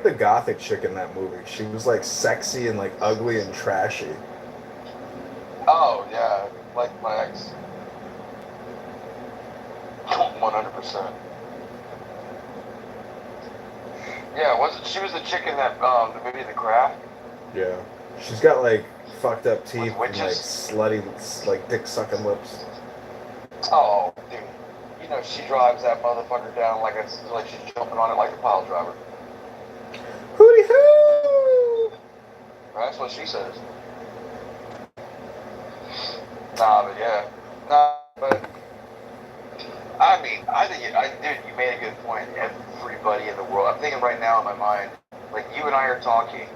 the gothic chick in that movie. She was sexy and ugly and trashy. Oh yeah, like my ex. 100%. Yeah, she was the chick in that the movie The Craft? Yeah. She's got like fucked up teeth and like witches? slutty, like dick sucking lips. Oh, dude. You know she drives that motherfucker down like she's jumping on it like a pile driver. Hootie hoo! That's what she says. Nah, but yeah. Nah, but I mean, dude, you made a good point. Everybody in the world. I'm thinking right now in my mind, like you and I are talking,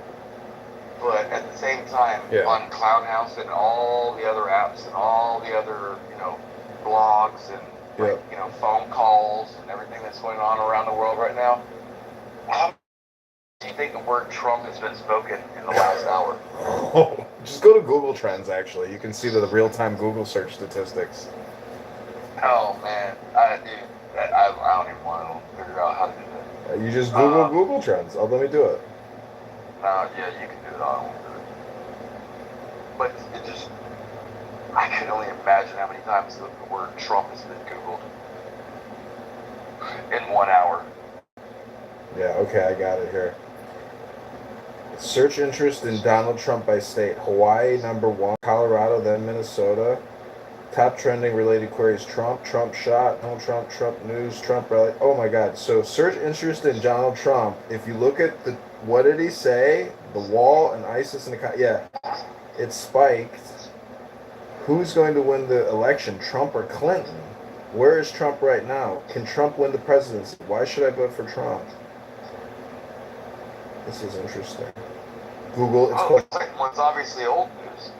but at the same time, on Cloud House and all the other apps and all the other, blogs and phone calls and everything that's going on around the world right now. How do you think the word Trump has been spoken in the last hour? Oh, just go to Google Trends. Actually, you can see the real-time Google search statistics. Oh man, I don't even want to figure out how to do that. You just Google Trends. Oh, let me do it. Yeah, you can do it. I don't want to do it. But it just, I can only imagine how many times the word Trump has been Googled in 1 hour. Yeah, okay, I got it here. Search interest in Donald Trump by state. Hawaii, number 1. Colorado, then Minnesota. Top trending related queries: Trump, Trump shot, Donald Trump, Trump news, Trump rally. Oh my God. So search interest in Donald Trump. If you look at what did he say? The wall and ISIS and it spiked. Who's going to win the election, Trump or Clinton? Where is Trump right now? Can Trump win the presidency? Why should I vote for Trump? This is interesting. Google. It's called. The second one's obviously old news.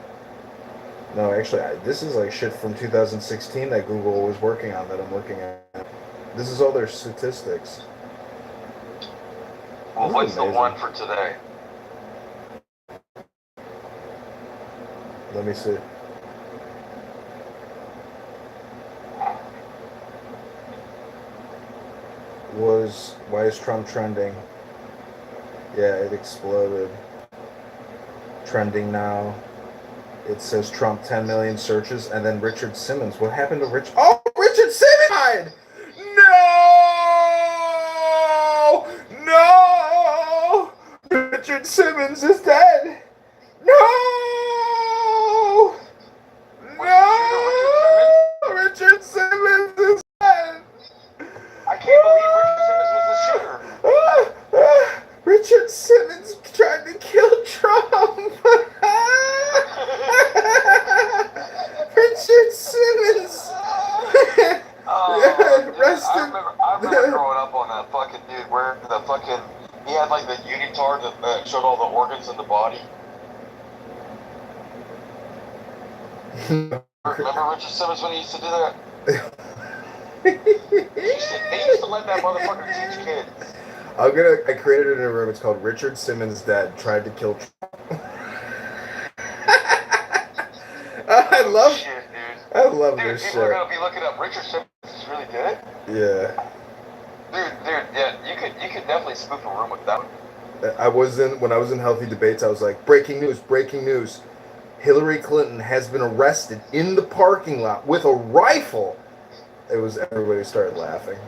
No, actually, this is like shit from 2016 that Google was working on that I'm looking at. This is all their statistics. Well, what's the one for today? Let me see. Why is Trump trending? Yeah, it exploded. Trending now. It says Trump 10 million searches, and then Richard Simmons. What happened to Rich? Oh, Richard Simmons died! No! Richard Simmons is dead! No! Richard Simmons is dead! I can't believe Richard Simmons was the shooter. Richard Simmons tried to kill Trump! Richard Simmons! I remember growing up on that fucking dude where he had like the unitard that showed all the organs in the body. Remember Richard Simmons when he used to do that? He used to let that motherfucker teach kids. I created it in a room. It's called Richard Simmons Dead Tried to Kill Trump. I love this shit. People are gonna be looking up Richard Simmons is really dead. Yeah. Dude, yeah, you could definitely spoof a room with that one. When I was in Healthy Debates, I was like, breaking news. Hillary Clinton has been arrested in the parking lot with a rifle. Everybody started laughing.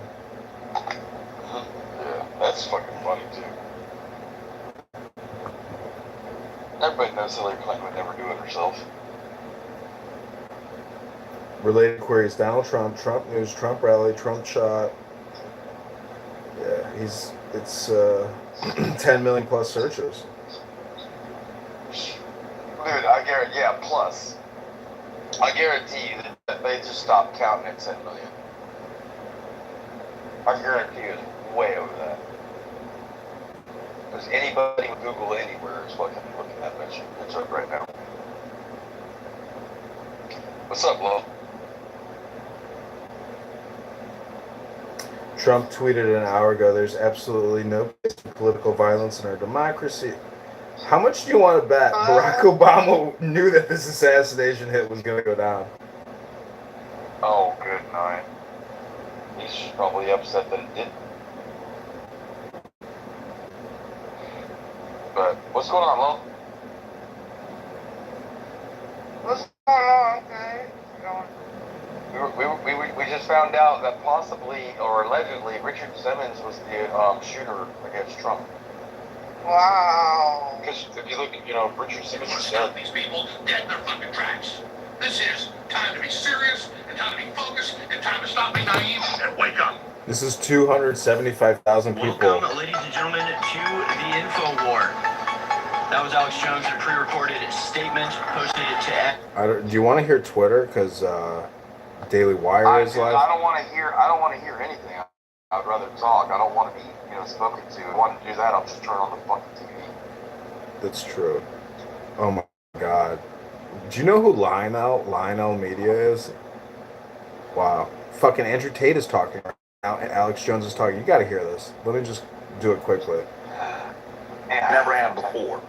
Yeah, that's fucking funny too. Everybody knows Hillary Clinton would never do it herself. Related queries: Donald Trump, Trump news, Trump rally, Trump shot. Yeah, it's 10 million plus searches. Dude, I guarantee, plus. I guarantee you that they just stopped counting at 10 million. I guarantee you it's way over that. Because anybody with Google anywhere is fucking looking at that shit. It's up right now. What's up, Lo? Trump tweeted an hour ago, there's absolutely no place for political violence in our democracy. How much do you want to bet Barack Obama knew that this assassination hit was going to go down? Oh, good night. He's probably upset that it didn't. But, what's going on, Lo? What's going on, okay? We just found out that possibly, or allegedly, Richard Simmons was the shooter against Trump. Wow. Because if you look at, Richard Simmons said These people dead in their fucking tracks. This is time to be serious, and time to be focused, and time to stop being naive and wake up. This is 275,000 people. Welcome, ladies and gentlemen, to the Info War. That was Alex Jones in a pre-recorded statement posted to. Do you want to hear Twitter? Because Daily Wire is live. I don't want to hear anything. I'd rather talk. I don't want to be, spoken to. If I want to do that, I'll just turn on the fucking TV. That's true. Oh my God. Do you know who Lionel Media is? Wow. Fucking Andrew Tate is talking right now, and Alex Jones is talking. You got to hear this. Let me just do it quickly. Never happened before.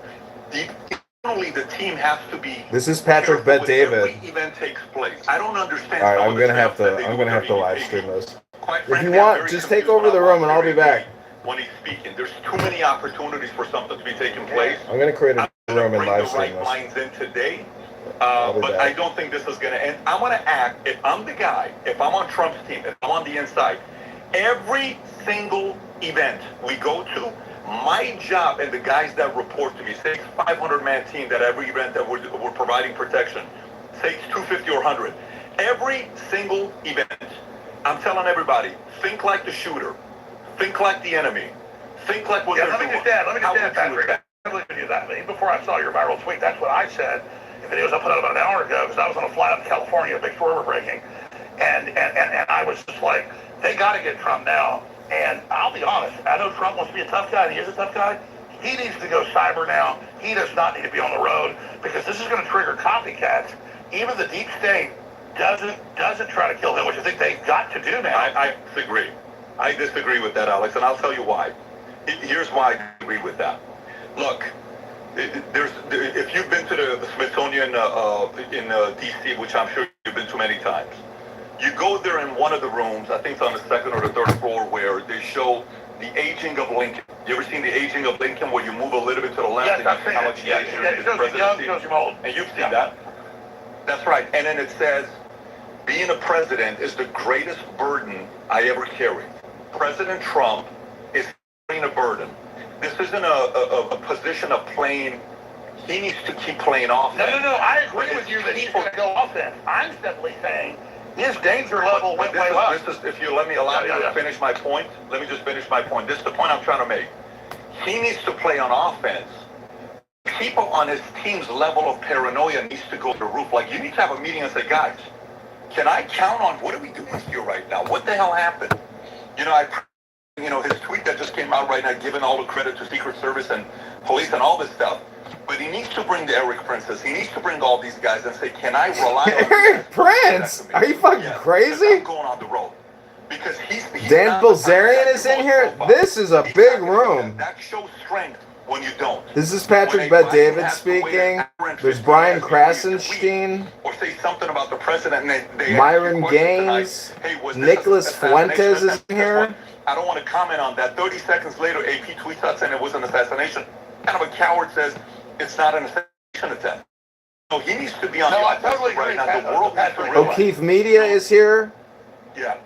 Only the team has to be. This is Patrick Bet David. Every event takes place. I don't understand. All right, I'm gonna have to live stream this. If you want, just take over the room and I'll be back. When he's speaking, there's too many opportunities for something to be taking place. I'm gonna create a room and live stream the right this. minds in today, but I don't think this is gonna end. I'm gonna act. If I'm the guy, if I'm on Trump's team, if I'm on the inside, every single event we go to, my job and the guys that report to me, say it's 500-man team that every event that we're providing protection, say it's 250 or 100. Every single event, I'm telling everybody, think like the shooter, think like the enemy, think like what they're doing. Let me just add, Patrick. I believe you that. Before I saw your viral tweet, that's what I said. The videos I put out about an hour ago, because I was on a flight up to California, a big story we're breaking, and I was just like, they got to get Trump now. And I'll be honest, I know Trump wants to be a tough guy, and he is a tough guy. He needs to go cyber now. He does not need to be on the road, because this is going to trigger copycats. Even the deep state doesn't try to kill him, which I think they've got to do now. I disagree. I disagree with that, Alex, and I'll tell you why. Here's why I agree with that. Look, if you've been to the Smithsonian in D.C., which I'm sure you've been to many times, you go there in one of the rooms, I think it's on the second or the third floor, where they show the aging of Lincoln. You ever seen the aging of Lincoln, where you move a little bit to the left and you see how much he aged in his presidency? And you've seen that? That's right. And then it says, being a president is the greatest burden I ever carried. President Trump is carrying a burden. This isn't a position of playing. He needs to keep playing offense. No. I agree with you that he's going to go offense. I'm simply saying his danger level went way up. If you allow me to finish my point, let me just finish my point. This is the point I'm trying to make. He needs to play on offense. People on his team's level of paranoia needs to go to the roof. Like, you need to have a meeting and say, guys, can I count on, what are we doing here right now? What the hell happened? His tweet that just came out right now, giving all the credit to Secret Service and police and all this stuff. But he needs to bring the Eric Princes. He needs to bring all these guys and say, can I rely on Eric Prince? Are you fucking crazy? I'm going on the road. Because he's Dan Bilzerian is in here? This is a big room. That shows strength when you don't. This is Patrick Bet David speaking. There's Brian Krasenstein. Or say something about the president and they Myron Gaines. Nicholas Fuentes is in here. I don't want to comment on that. 30 seconds later, AP tweets out saying it was an assassination. Kind of a coward says it's not an assassination attempt. So he needs to be on the offensive right now. The world has to realize. O'Keefe Media is here. Yeah.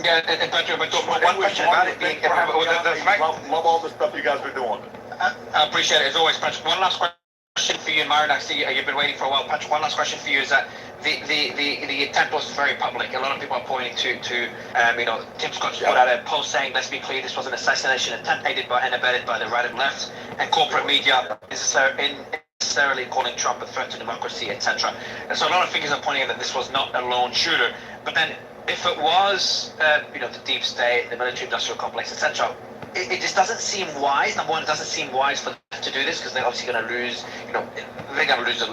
Yeah, and Patrick, but one question about it being, love all the stuff you guys are doing. I appreciate it as always, Patrick. One last question for you, and Myron. I see you've been waiting for a while. Patrick, one last question for you is that the intent was very public. A lot of people are pointing to Tim Scott put out a post saying, let's be clear, this was an assassination attempt aided by and abetted by the right and left, and corporate media necessarily calling Trump a threat to democracy, etc. And so a lot of figures are pointing out that this was not a lone shooter. But then, if it was, the deep state, the military-industrial complex, etc., it just doesn't seem wise. Number one, it doesn't seem wise for them to do this because they're obviously going to lose. They're going to lose a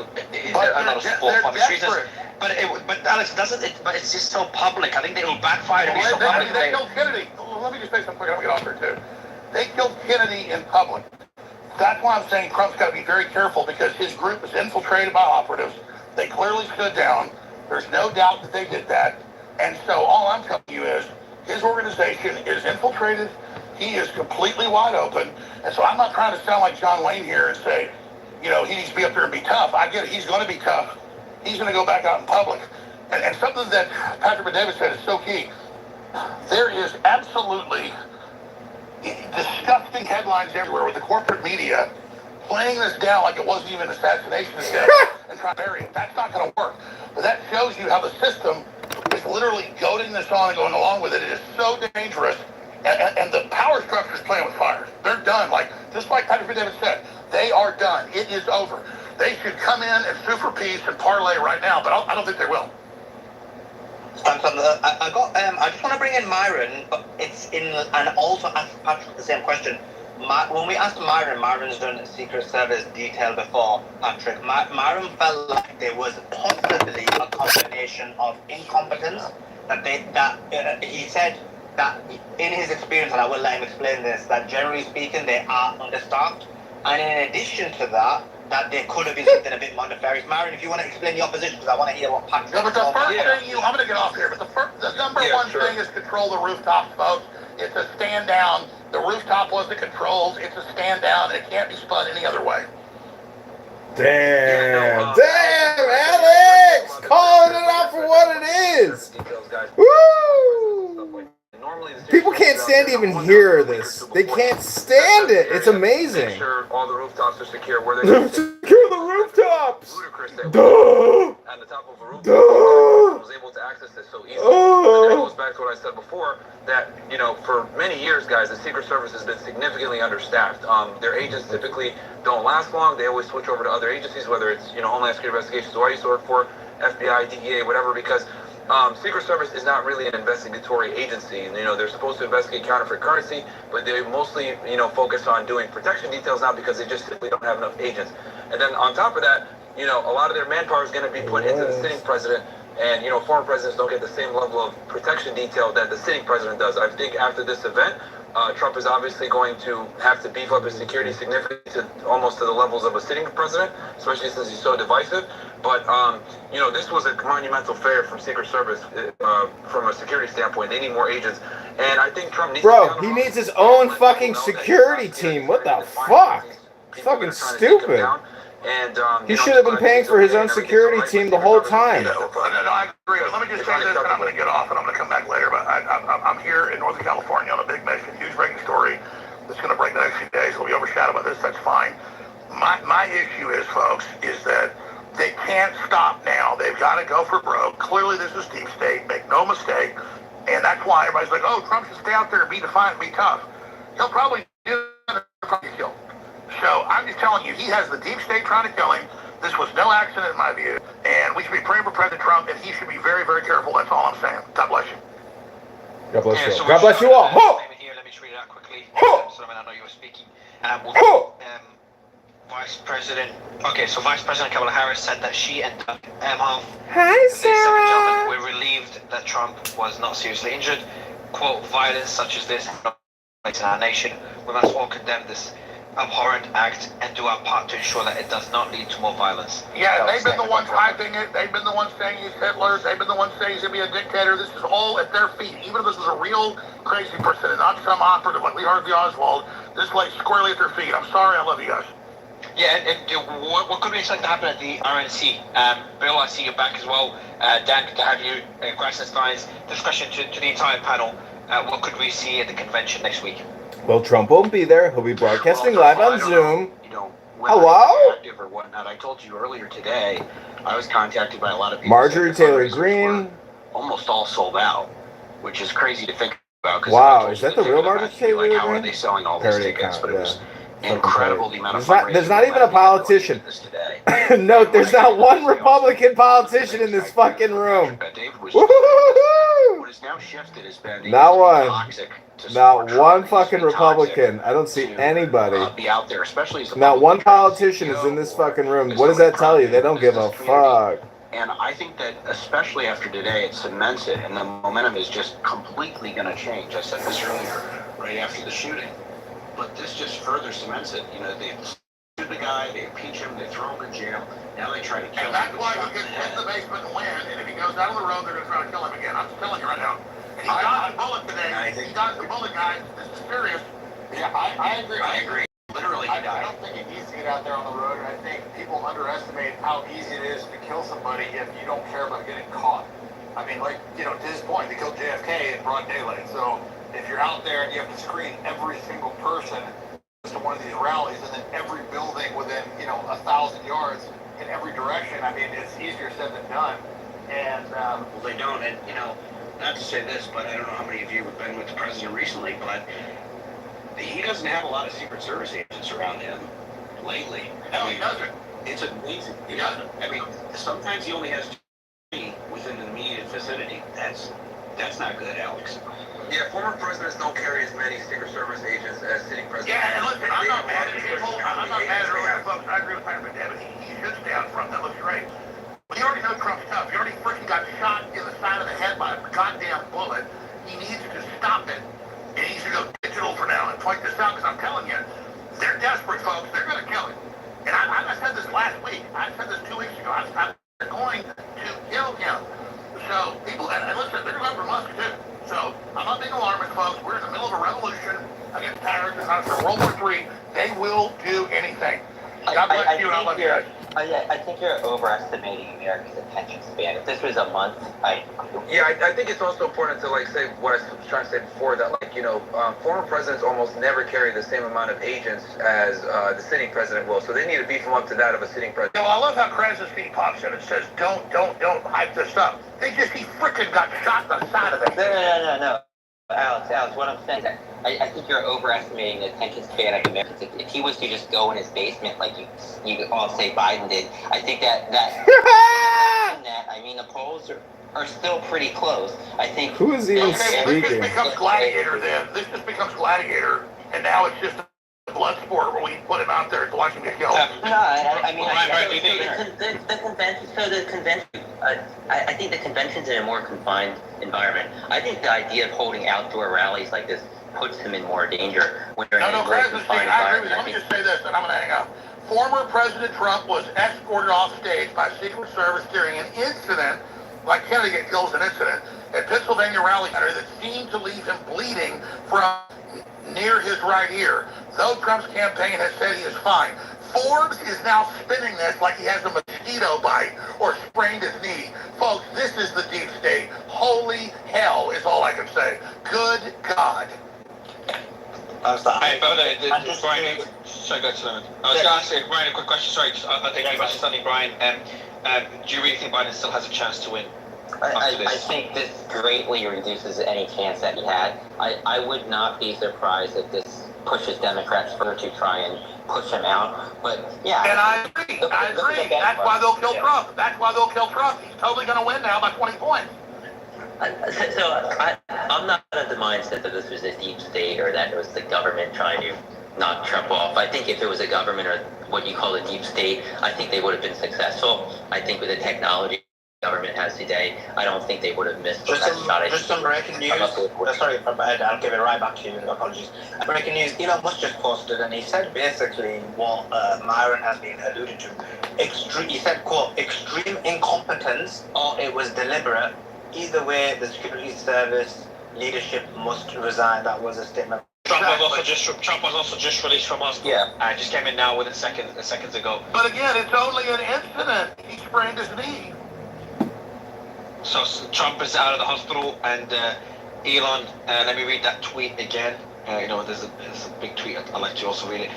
lot of support for obvious reasons. But Alex, doesn't it? But it's just so public. I think it will backfire to be so public. They killed Kennedy. Let me just say something. I'm going to get off here too. They killed Kennedy in public. That's why I'm saying Trump's got to be very careful because his group is infiltrated by operatives. They clearly stood down. There's no doubt that they did that. And so all I'm telling you is his organization is infiltrated. He is completely wide open. And so I'm not trying to sound like John Wayne here and say, he needs to be up there and be tough. I get it. He's going to be tough. He's going to go back out in public. And something that Patrick David said is so key. There is absolutely disgusting headlines everywhere with the corporate media playing this down like it wasn't even an assassination attempt and trying to bury it. That's not going to work. But that shows you how the system is literally goading this on and going along with it. It is so dangerous. And the power structure is playing with fire. They're done. Just like Patrick David said, they are done. It is over. They should come in and sue for peace and parlay right now, but I don't think they will. I just want to bring in Myron, but it's in, and also ask Patrick the same question. When we asked Myron's done Secret Service detail before, Patrick. Myron felt like there was possibly a combination of incompetence he said that in his experience, and I will let him explain this, that generally speaking they are understaffed, and in addition to that there could have been something a bit more nefarious. Myron, if you want to explain the opposition, because I want to hear what Patrick. No, but the first thing I'm going to get off here, but the number one thing is control the rooftops, folks. It's a stand down. The rooftop wasn't controlled. It's a stand down. It can't be spun any other way. Damn, Alex! Calling it out for what it is! Woo! People can't stand to even hear this. They can't stand it. It's amazing. Make sure all the rooftops are secure. Where they're secure the rooftops! Duh! And the top of a rooftop was able to access this so easily. But that goes back to what I said before, that, for many years, guys, the Secret Service has been significantly understaffed. Their agents typically don't last long. They always switch over to other agencies, whether it's, Homeland Security Investigations, who I used to work for, FBI, DEA, whatever, because Secret Service is not really an investigatory agency. They're supposed to investigate counterfeit currency, but they mostly, focus on doing protection details now because they just simply don't have enough agents. And then on top of that, a lot of their manpower is going to be put into the sitting president, and, former presidents don't get the same level of protection detail that the sitting president does. I think after this event, Trump is obviously going to have to beef up his security significantly almost to the levels of a sitting president, especially since he's so divisive. But, this was a monumental failure from Secret Service from a security standpoint. They need more agents. And I think Trump needs he needs his own fucking security team. What the fuck? It's fucking stupid. And, he should have been paying for his own security team the whole time. No, I agree. Let me just say this, and I'm going to get off, and I'm going to come back later. But I'm here in Northern California on a big mission, huge breaking story that's going to break the next few days. We'll be overshadowed by this. That's fine. My issue is, folks, is that they can't stop now. They've got to go for broke. Clearly, this is deep state. Make no mistake. And that's why everybody's like, oh, Trump should stay out there and be defiant and be tough. He'll probably do it. Probably kill. So I'm just telling you, he has the deep state trying to kill him. This was no accident in my view. And we should be praying for President Trump, and he should be very, very careful. That's all I'm saying. God bless you. God bless you all. God bless you all. Here, let me just read it out quickly. So I know you were speaking. Vice President Kamala Harris said that she and Doug Emhoff, hi, Sarah, were relieved that Trump was not seriously injured. Quote, violence such as this in our nation. We must all condemn this abhorrent act and do our part to ensure that it does not lead to more violence. Yeah, they've been the ones hyping it. They've been the ones saying he's Hitler. They've been the ones saying he's going to be a dictator. This is all at their feet. Even if this was a real crazy person and not some operative like Lee Harvey Oswald, this lays squarely at their feet. I'm sorry. I love you guys. Yeah, and what could we expect to happen at the RNC? Bill, I see you're back as well. Dan, good to have you. Grassenstein's discussion to the entire panel. What could we see at the convention next week? Well, Trump won't be there. He'll be broadcasting live on Zoom. Hello? Or whatnot. I told you earlier today, I was contacted by a lot of people. Marjorie Taylor Greene. Almost all sold out, which is crazy to think about. Wow, is that the real Marjorie Taylor Greene? How are they selling all these tickets? But it was incredible the amount of there's not even a politician. Note, there's not one Republican politician in this fucking room. What has now shifted has been not one. Toxic. Not one fucking Republican. I don't see anybody. Be out there, especially as not one politician is in this fucking room. What does that tell you? They don't give a fuck. And I think that especially after today, it cements it, and the momentum is just completely going to change. I said this earlier, right after the shooting. But this just further cements it. They shoot the guy, they impeach him, they throw him in jail. Now they try to kill him. And that's why he gets in the basement and win. And if he goes down the road, they're going to try to kill him again. I'm just telling you right now. He got the bullet today. He got the bullet, guys. This is serious. Yeah, I agree. I agree. Literally, I don't think he needs to get out there on the road. And I think people underestimate how easy it is to kill somebody if you don't care about getting caught. I mean, to his point, they killed JFK in broad daylight. So if you're out there and you have to screen every single person to one of these rallies, and then every building within 1,000 yards in every direction, I mean, it's easier said than done. And well, they don't, and not to say this, but I don't know how many of you have been with the president recently, but he doesn't have a lot of Secret Service agents around him lately. No, he doesn't. It's amazing. He doesn't. I mean, sometimes he only has 2 within the immediate vicinity. That's not good, Alex. Yeah, former presidents don't carry as many Secret Service agents as sitting presidents. Yeah, and listen, I'm not mad at people. I'm not mad at earlier folks. I agree with Congressman David. He should stay out front. That looks great. But you already know Trump's tough. He already freaking got shot in the side of the head by a goddamn bullet. He needs to stop it. And he needs to go digital for now and point this out, because I'm telling you, they're desperate, folks. They're going to kill him. And I said this last week. I said this 2 weeks ago. They're going to kill him. So people, and listen, they're going for Musk too. So I'm not being alarmist, folks. We're in the middle of a revolution against terrorists. It's not for World War III. They will do anything. God bless you, and I love you guys. I think you're overestimating America's attention span. If this was a month, I think it's also important to say what I was trying to say before, that former presidents almost never carry the same amount of agents as the sitting president will. So they need to beef them up to that of a sitting president. I love how Krasinski pops in and says, don't hype this up. He frickin' got shot in the side of the head. No. Alex, what I'm saying is I think you're overestimating the attention span of Americans. If he was to just go in his basement like you all say Biden did, I think that the polls are still pretty close. I think. Who is even speaking? This just becomes Gladiator then. This just becomes Gladiator, and now it's just a blood sport where we put him out there to watch him get killed. I think the convention's in a more confined environment. I think the idea of holding outdoor rallies like this puts him in more danger when you're in a more confined environment. Let me just say this, and I'm going to hang up. Former President Trump was escorted off stage by Secret Service during an incident, like Kennedy get killed in an incident, at Pennsylvania Rally Center that seemed to leave him bleeding from near his right ear. Though Trump's campaign has said he is fine, Forbes is now spinning this like he has a mosquito bite or sprained his knee. Folks, this is the deep state. Holy hell is all I can say. Good God. Hey, Brian, sorry, go to I was going to ask Brian a quick question. Sorry, I'll take you back to something, Brian. Do you really think Biden still has a chance to win? I think this greatly reduces any chance that he had. I would not be surprised if this pushes Democrats further to try and push him out. But yeah. And I agree. That's why they'll kill Trump. That's why they'll kill Trump. He's totally going to win now by 20 points. I'm not of the mindset that this was a deep state or that it was the government trying to knock Trump off. I think if it was a government or what you call a deep state, I think they would have been successful. I think with the technology the government has today, I don't think they would have missed that shot. Just some breaking news. Sorry, I'll give it right back to you. Apologies. Breaking news. Elon Musk just posted, and he said basically what Myron has been alluded to. He said, quote, extreme incompetence or it was deliberate. Either way, the security service leadership must resign. That was a statement. Trump was also just released from hospital. Yeah. Just came in now within seconds ago. But again, it's only an incident. He sprained his knee. So Trump is out of the hospital, and Elon. Let me read that tweet again. There's a big tweet. I'd like to also read it.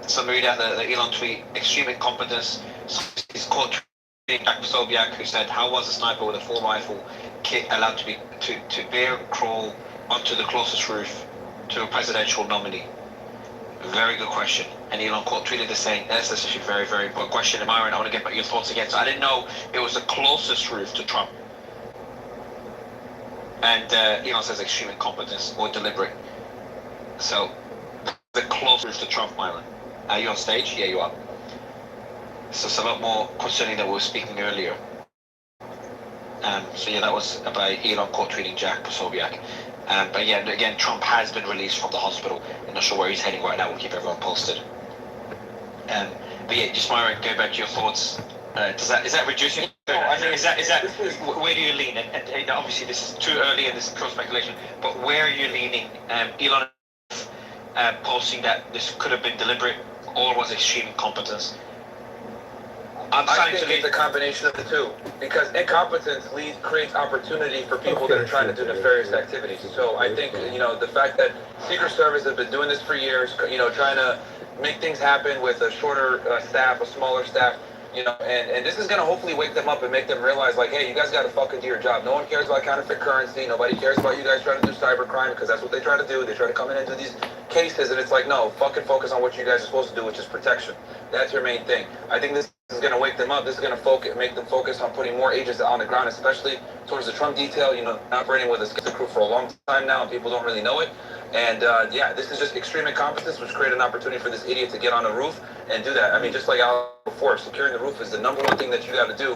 So let me read out the Elon tweet. Extreme incompetence. So he's quote Jack Posobiec, who said, "How was a sniper with a full rifle kit allowed to bear crawl onto the closest roof to a presidential nominee?" Very good question. And Elon quote tweeted this saying, "That's actually a very, very important question." And Myron, I want to get your thoughts again. So I didn't know it was the closest roof to Trump. And Elon says extreme incompetence or deliberate. So the closest roof to Trump, Myron. Are you on stage? Yeah, you are. So it's a lot more concerning than we were speaking earlier. So yeah, that was by Elon quote tweeting Jack Posobiec. But yeah, again, Trump has been released from the hospital. I'm not sure where he's heading right now. We'll keep everyone posted. But yeah, just Myron, go back to your thoughts. Is that reducing? Where do you lean? And obviously this is too early and this is pure speculation. But where are you leaning? Elon posting that this could have been deliberate or was extreme incompetence. I think it's a combination of the two, because incompetence creates opportunity for people that are trying to do nefarious activities. So I think, the fact that Secret Service has been doing this for years, trying to make things happen with a shorter staff, a smaller staff, and this is going to hopefully wake them up and make them realize, like, hey, you guys got to fucking do your job. No one cares about counterfeit currency. Nobody cares about you guys trying to do cybercrime, because that's what they try to do. They try to come in and do these cases, and it's like, no, fucking focus on what you guys are supposed to do, which is protection. That's your main thing. I think this is going to wake them up. This is going to make them focus on putting more agents on the ground, especially towards the Trump detail. Operating with a skeleton crew for a long time now, and people don't really know it. And this is just extreme incompetence, which created an opportunity for this idiot to get on the roof and do that. I mean, just like Al before, securing the roof is the number one thing that you got to do